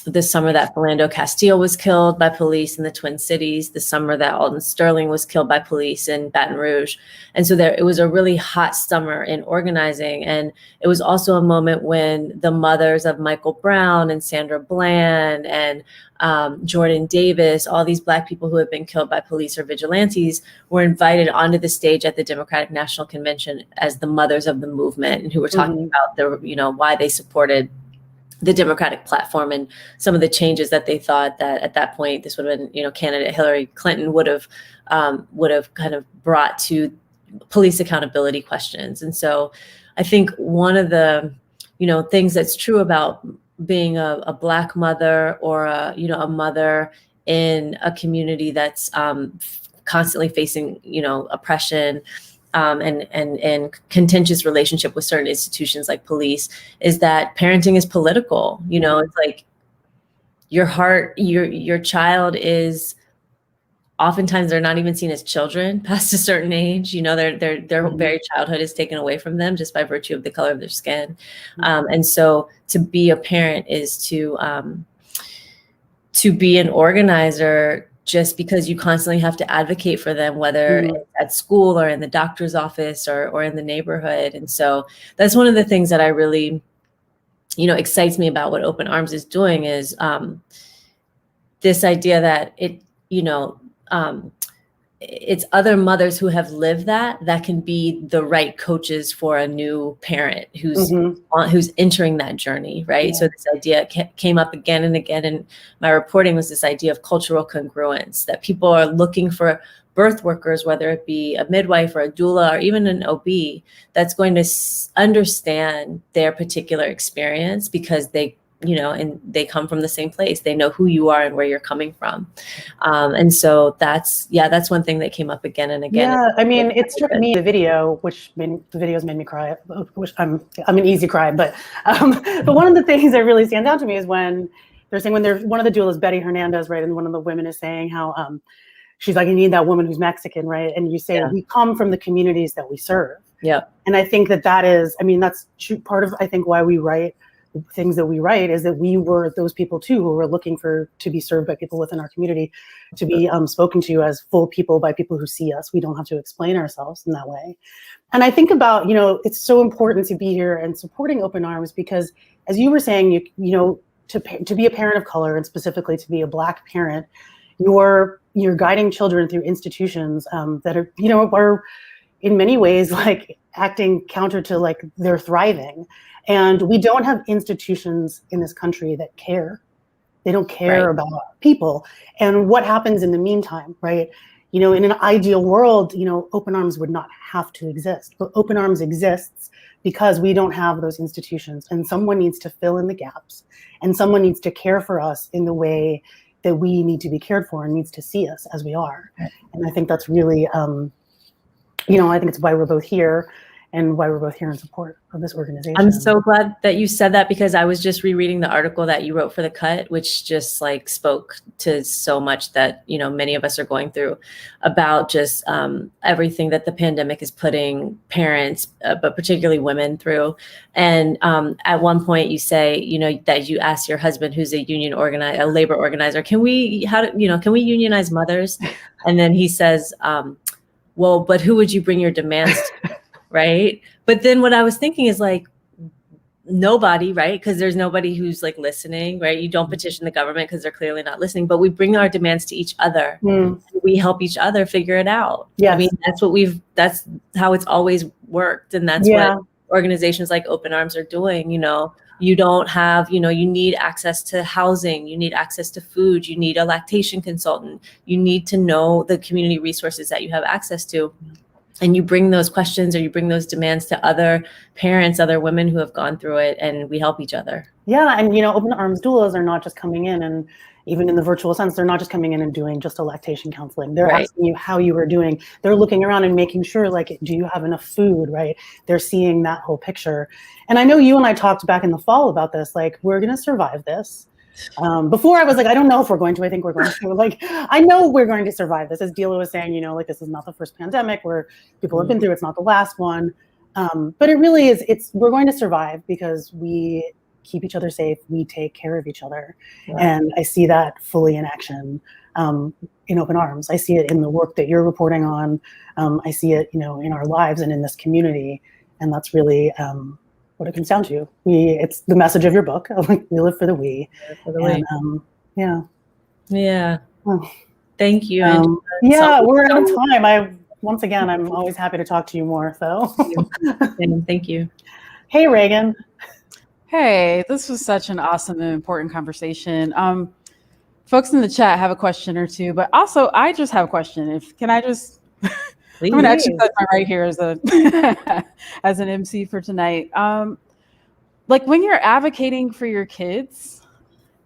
this summer that Philando Castile was killed by police in the Twin Cities, the summer that Alton Sterling was killed by police in Baton Rouge. And so it was a really hot summer in organizing. And it was also a moment when the mothers of Michael Brown and Sandra Bland and Jordan Davis, all these Black people who have been killed by police or vigilantes, were invited onto the stage at the Democratic National Convention as the mothers of the movement, and who were talking about why they supported the Democratic platform and some of the changes that they thought that at that point this would have been, candidate Hillary Clinton would have kind of brought to police accountability questions. And so I think one of the, things that's true about being a Black mother or a mother in a community that's constantly facing, oppression and contentious relationship with certain institutions like police, is that parenting is political. It's like your child is, oftentimes they're not even seen as children past a certain age. Their very childhood is taken away from them just by virtue of the color of their skin. And so to be a parent is to be an organizer, just because you constantly have to advocate for them, whether it's at school or in the doctor's office or in the neighborhood. And so that's one of the things that I really, excites me about what Open Arms is doing, is this idea that it's other mothers who have lived that can be the right coaches for a new parent who's entering that journey, right? Yeah. So this idea came up again and again in my reporting, was this idea of cultural congruence, that people are looking for birth workers, whether it be a midwife or a doula or even an OB, that's going to understand their particular experience, because they and they come from the same place. They know who you are and where you're coming from. And so that's one thing that came up again and again. Yeah, I mean, it struck me, the videos made me cry, which I'm an easy cry, but one of the things that really stands out to me is when they're saying, one of the doulas, Betty Hernandez, right, and one of the women is saying how she's like, you need that woman who's Mexican, right? And you say, we come from the communities that we serve. Yeah. And I think that is, I mean, that's part of, I think, why we write the things that we write, is that we were those people too, who were looking to be served by people within our community, to be spoken to as full people by people who see us. We don't have to explain ourselves in that way. And I think about, it's so important to be here and supporting Open Arms, because as you were saying, to be a parent of color, and specifically to be a Black parent, you're guiding children through institutions that are in many ways like acting counter to like their thriving. And we don't have institutions in this country that care. They don't care about people. And what happens in the meantime, right? In an ideal world, Open Arms would not have to exist. But Open Arms exists because we don't have those institutions. And someone needs to fill in the gaps. And someone needs to care for us in the way that we need to be cared for, and needs to see us as we are. And I think that's really, I think it's why we're both here, and why we're both here in support of this organization. I'm so glad that you said that, because I was just rereading the article that you wrote for The Cut, which just like spoke to so much that, many of us are going through, about just everything that the pandemic is putting parents, but particularly women, through. And at one point you say, that you asked your husband, who's a labor organizer, can we unionize mothers? And then he says, well, but who would you bring your demands to? Right. But then what I was thinking is like, nobody, right? Because there's nobody who's like listening, right? You don't petition the government because they're clearly not listening, but we bring our demands to each other. We help each other figure it out. Yes. I mean, that's how it's always worked. And that's what organizations like Open Arms are doing. You don't have, you need access to housing, you need access to food, you need a lactation consultant, you need to know the community resources that you have access to. And you bring those questions, or you bring those demands to other parents, other women who have gone through it, and we help each other. Yeah, and Open Arms doulas are not just coming in, and even in the virtual sense, they're not just coming in and doing just a lactation counseling. They're asking you how you are doing. They're looking around and making sure, like, do you have enough food, right? They're seeing that whole picture. And I know you and I talked back in the fall about this, like, we're gonna survive this. Before I was like, I don't know if we're going to, I think we're going to, like, I know we're going to survive this. As Dila was saying, like, this is not the first pandemic where people have been through, it's not the last one. But it really is, we're going to survive because we keep each other safe, we take care of each other. And I see that fully in action in Open Arms. I see it in the work that you're reporting on. I see it, in our lives and in this community. And that's really, what it comes down to. It's the message of your book. Like, we live for the we. Yeah. Oh. Thank you. We're out of time. Once again, I'm always happy to talk to you more. So thank you. Hey, Reagan. Hey, this was such an awesome and important conversation. Folks in the chat have a question or two, but also I just have a question. Can I just I'm going to actually put my right here as as an MC for tonight. Like when you're advocating for your kids,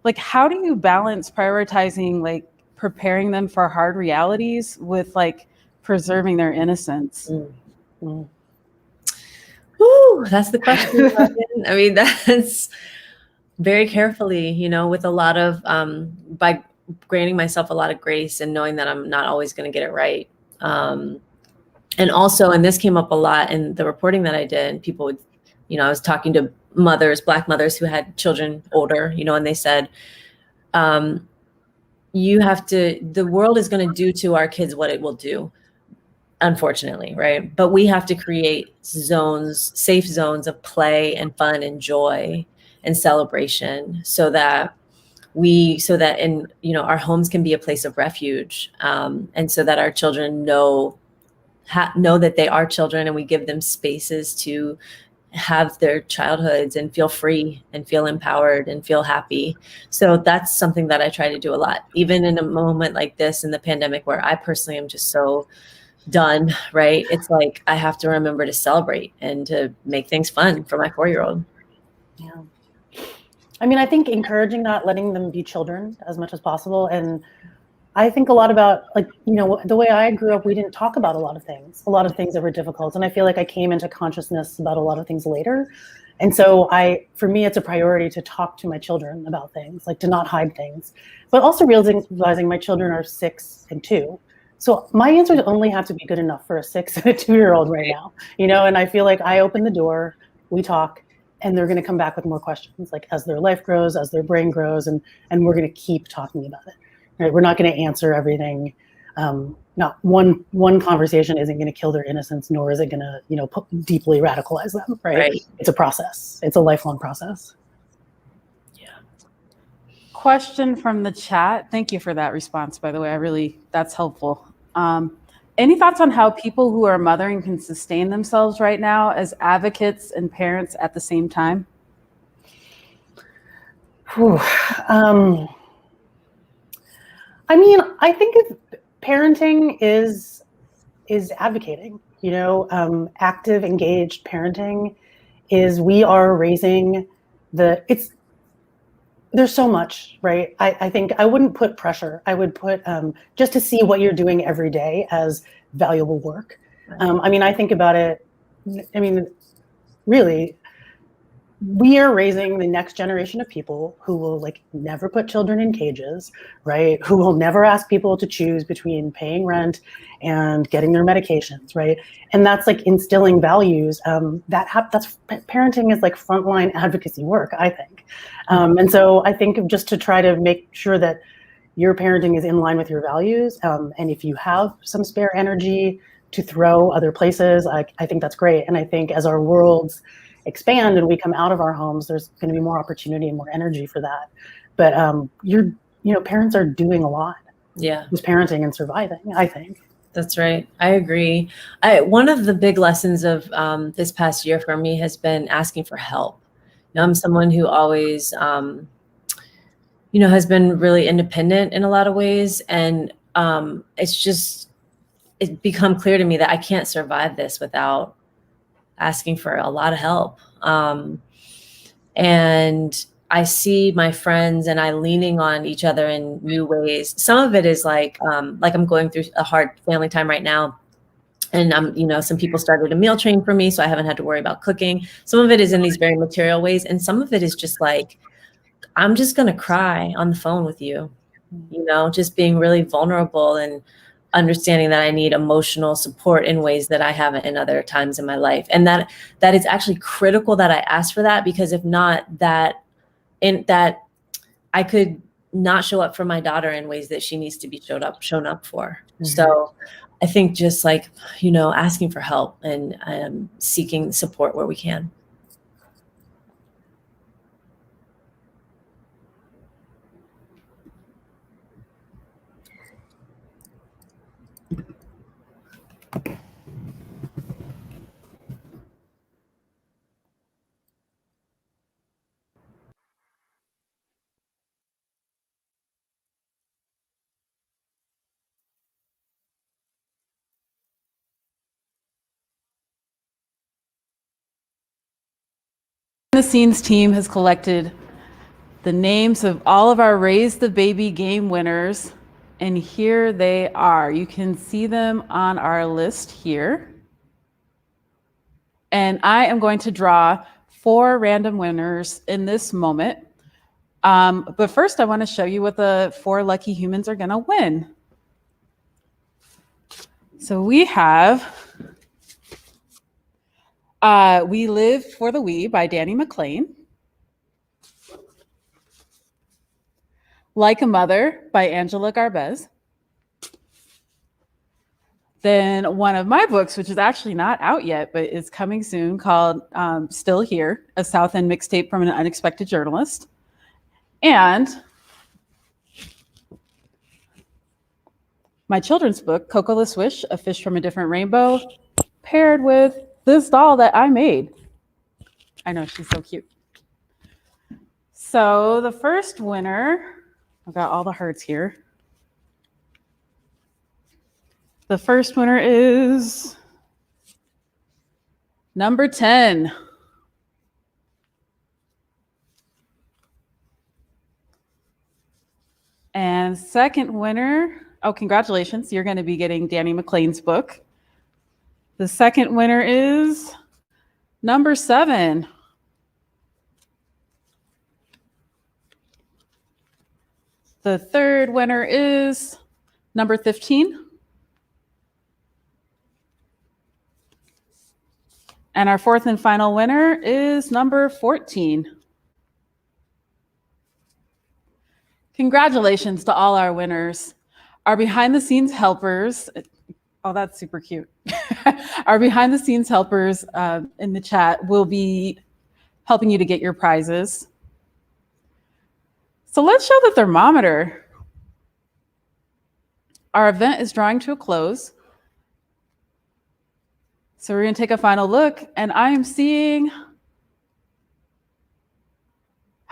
like how do you balance prioritizing like preparing them for hard realities with like preserving their innocence? Ooh, that's the question. I mean, that's very carefully, you know, with a lot of by granting myself a lot of grace and knowing that I'm not always going to get it right. And also, and this came up a lot in the reporting that I did, and people would, you know, I was talking to mothers, Black mothers who had children older, you know, and they said, you have to, the world is going to do to our kids what it will do, unfortunately, right? But we have to create zones, safe zones of play and fun and joy and celebration so that in, you know, our homes can be a place of refuge, and so that our children know that they are children, and we give them spaces to have their childhoods and feel free and feel empowered and feel happy. So that's something that I try to do a lot, even in a moment like this in the pandemic where I personally am just so done, right? It's like I have to remember to celebrate and to make things fun for my 4-year-old. Yeah. I mean, I think encouraging that, letting them be children as much as possible. And I think a lot about, like, you know, the way I grew up, we didn't talk about a lot of things that were difficult. And I feel like I came into consciousness about a lot of things later. And so for me, it's a priority to talk to my children about things, like to not hide things, but also realizing my children are 6 and 2. So my answers only have to be good enough for a 6 and a 2-year-old right now, you know, and I feel like I open the door, we talk, and they're going to come back with more questions, like as their life grows, as their brain grows, and we're going to keep talking about it. Right? We're not going to answer everything. Not one conversation isn't going to kill their innocence, nor is it going to, you know, deeply radicalize them. Right? It's a process. It's a lifelong process. Yeah. Question from the chat. Thank you for that response, by the way. That's helpful. Any thoughts on how people who are mothering can sustain themselves right now as advocates and parents at the same time? I mean, I think parenting is advocating, you know, active, engaged parenting is we are raising there's so much, right? I think I wouldn't put pressure. I would put just to see what you're doing every day as valuable work. I mean, I think about it, I mean, really, we are raising the next generation of people who will like never put children in cages, right? Who will never ask people to choose between paying rent and getting their medications, right? And that's like instilling values. That's parenting is like frontline advocacy work, I think. And so I think just to try to make sure that your parenting is in line with your values, and if you have some spare energy to throw other places, I think that's great. And I think as our worlds expand and we come out of our homes, there's going to be more opportunity and more energy for that. But parents are doing a lot. Yeah, with parenting and surviving, I think. That's right. I agree. One of the big lessons of this past year for me has been asking for help. You know, I'm someone who always, has been really independent in a lot of ways, and it's become clear to me that I can't survive this without asking for a lot of help. And I see my friends and I leaning on each other in new ways. Some of it is like I'm going through a hard family time right now. And some people started a meal train for me, so I haven't had to worry about cooking. Some of it is in these very material ways. And some of it is just like, I'm just going to cry on the phone with you, just being really vulnerable and understanding that I need emotional support in ways that I haven't in other times in my life. And that it's actually critical that I ask for that, because if not, that I could not show up for my daughter in ways that she needs to be shown up for. Mm-hmm. So I think just like, asking for help and seeking support where we can. The scenes team has collected the names of all of our Raise the Baby game winners, and here they are. You can see them on our list here. And I am going to draw 4 random winners in this moment. But first, I want to show you what the 4 lucky humans are going to win. So we have We Live for the We by Dani McClain. Like a Mother by Angela Garbes. Then one of my books, which is actually not out yet, but is coming soon, called Still Here, a South End mixtape from an unexpected journalist. And my children's book, Coco the Swish, A Fish from a Different Rainbow, paired with this doll that I made. I know, she's so cute. So the first winner, I've got all the hearts here. The first winner is number 10. And second winner, oh, congratulations. You're going to be getting Dani McClain's book. The second winner is number 7. The third winner is number 15. And our fourth and final winner is number 14. Congratulations to all our winners. Our behind the scenes helpers, oh, that's super cute. Our behind the scenes helpers in the chat will be helping you to get your prizes. So let's show the thermometer. Our event is drawing to a close. So we're going to take a final look, and I am seeing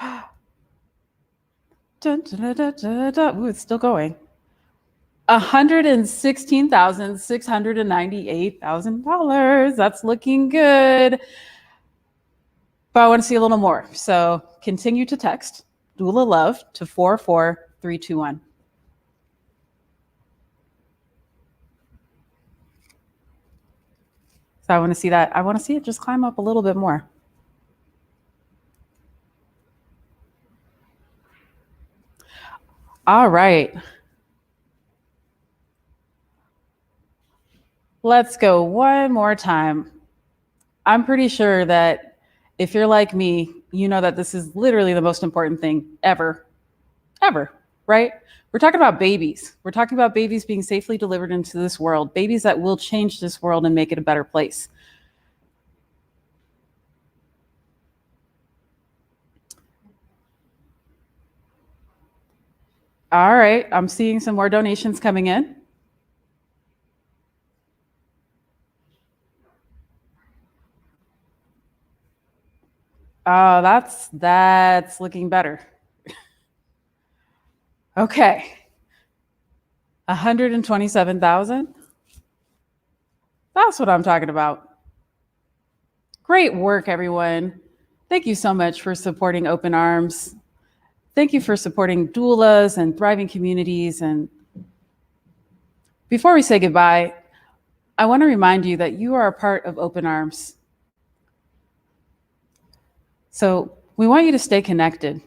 ooh, it's still going. $116,698,000. That's looking good. But I want to see a little more. So continue to text Doula Love to 44321. So I want to see that. I want to see it just climb up a little bit more. All right. Let's go one more time. I'm pretty sure that if you're like me, you know that this is literally the most important thing ever, right? We're talking about babies. We're talking about babies being safely delivered into this world, babies that will change this world and make it a better place. All right, I'm seeing some more donations coming in. Oh, that's looking better. Okay. 127,000. That's what I'm talking about. Great work, everyone. Thank you so much for supporting Open Arms. Thank you for supporting doulas and thriving communities. And before we say goodbye, I want to remind you that you are a part of Open Arms. So we want you to stay connected.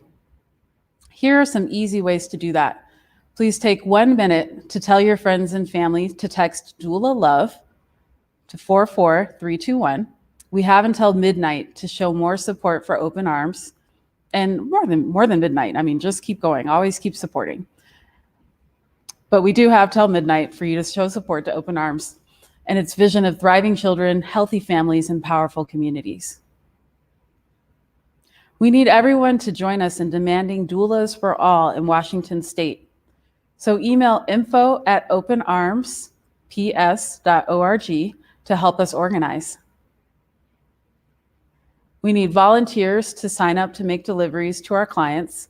Here are some easy ways to do that. Please take 1 minute to tell your friends and family to text Doula Love to 44321. We have until midnight to show more support for Open Arms, and more than midnight. I mean, just keep going. Always keep supporting. But we do have till midnight for you to show support to Open Arms and its vision of thriving children, healthy families, and powerful communities. We need everyone to join us in demanding doulas for all in Washington State. So email info@openarmsps.org to help us organize. We need volunteers to sign up to make deliveries to our clients,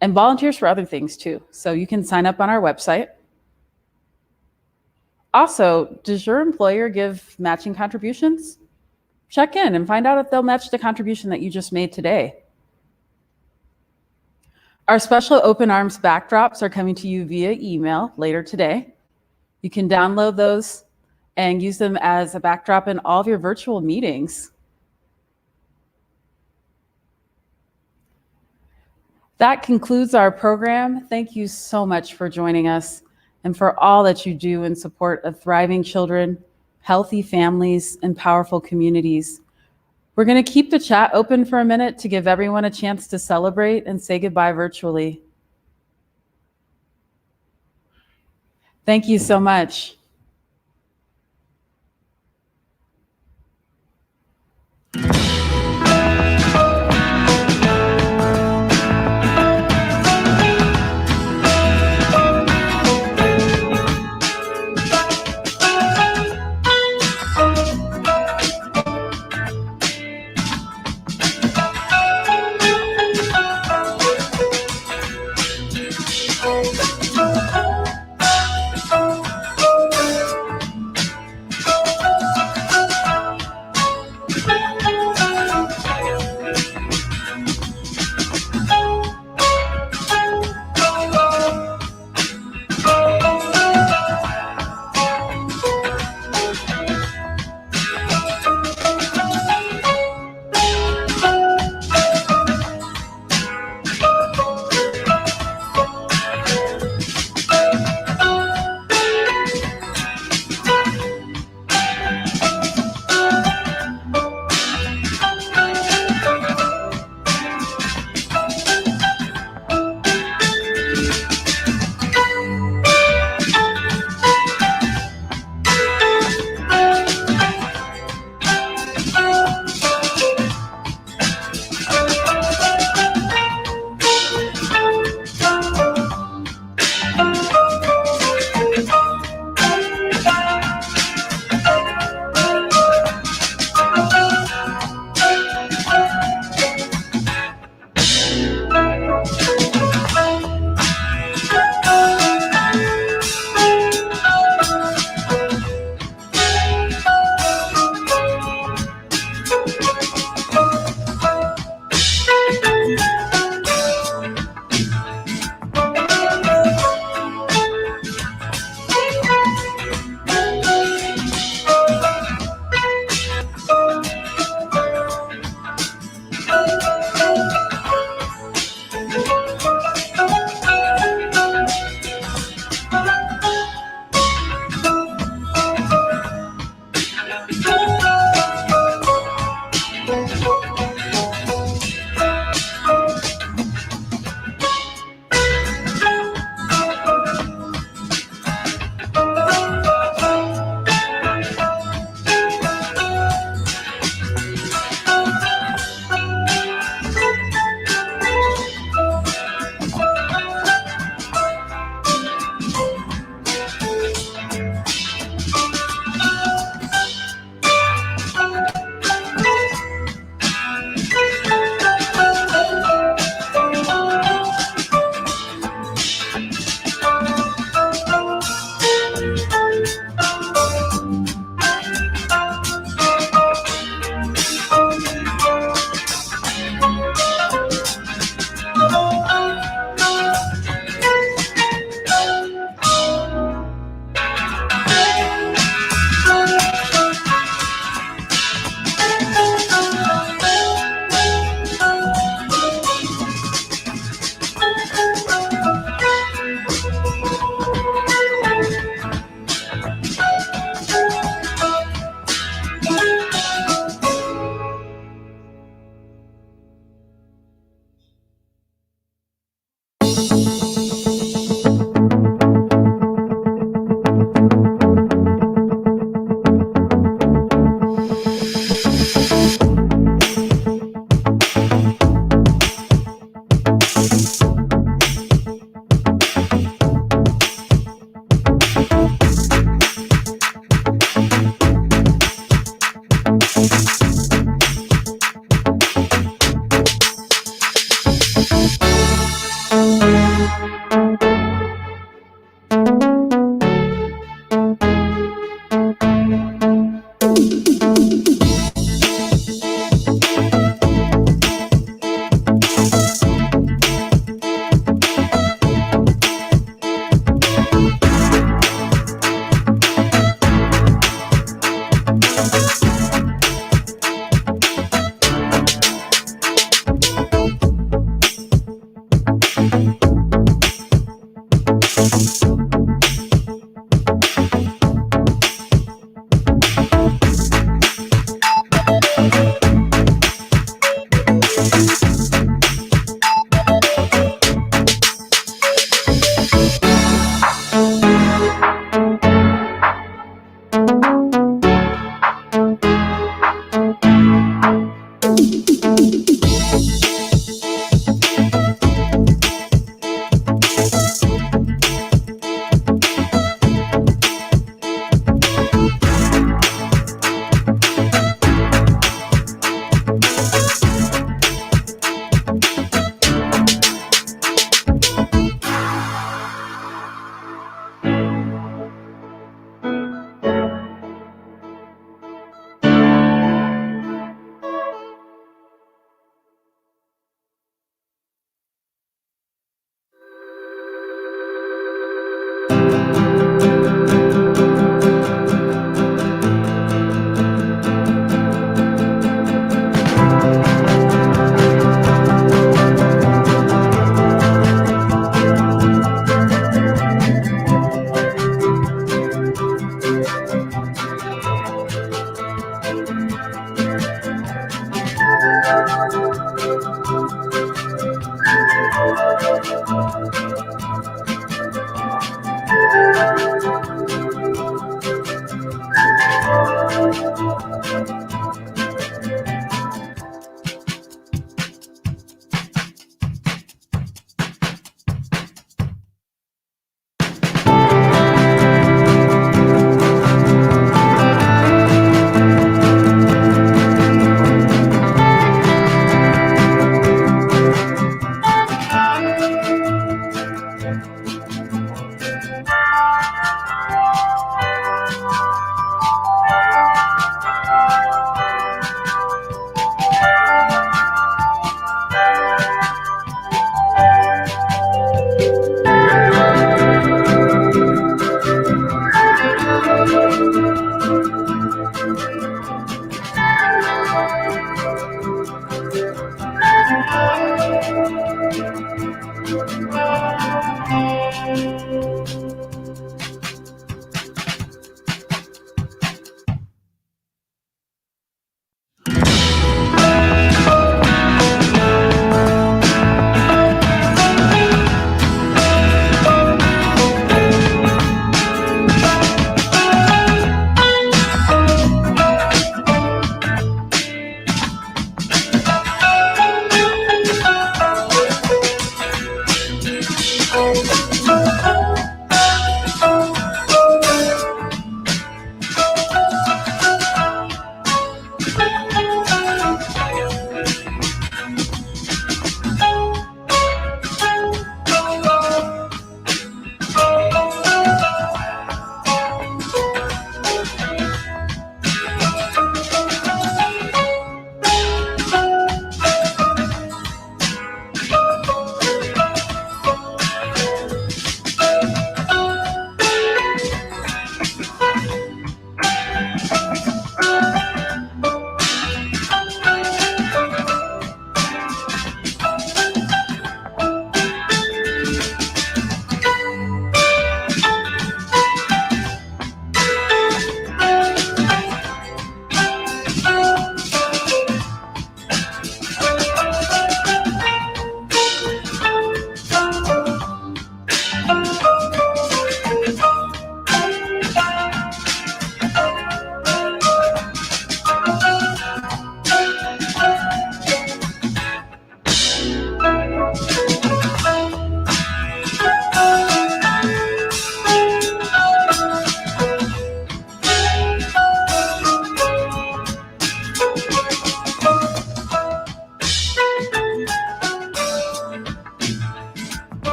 and volunteers for other things too. So you can sign up on our website. Also, does your employer give matching contributions? check in and find out if they'll match the contribution that you just made today. Our special Open Arms backdrops are coming to you via email later today. You can download those and use them as a backdrop in all of your virtual meetings. That concludes our program. Thank you so much for joining us and for all that you do in support of thriving children, healthy families, and powerful communities. We're going to keep the chat open for a minute to give everyone a chance to celebrate and say goodbye virtually. Thank you so much. you.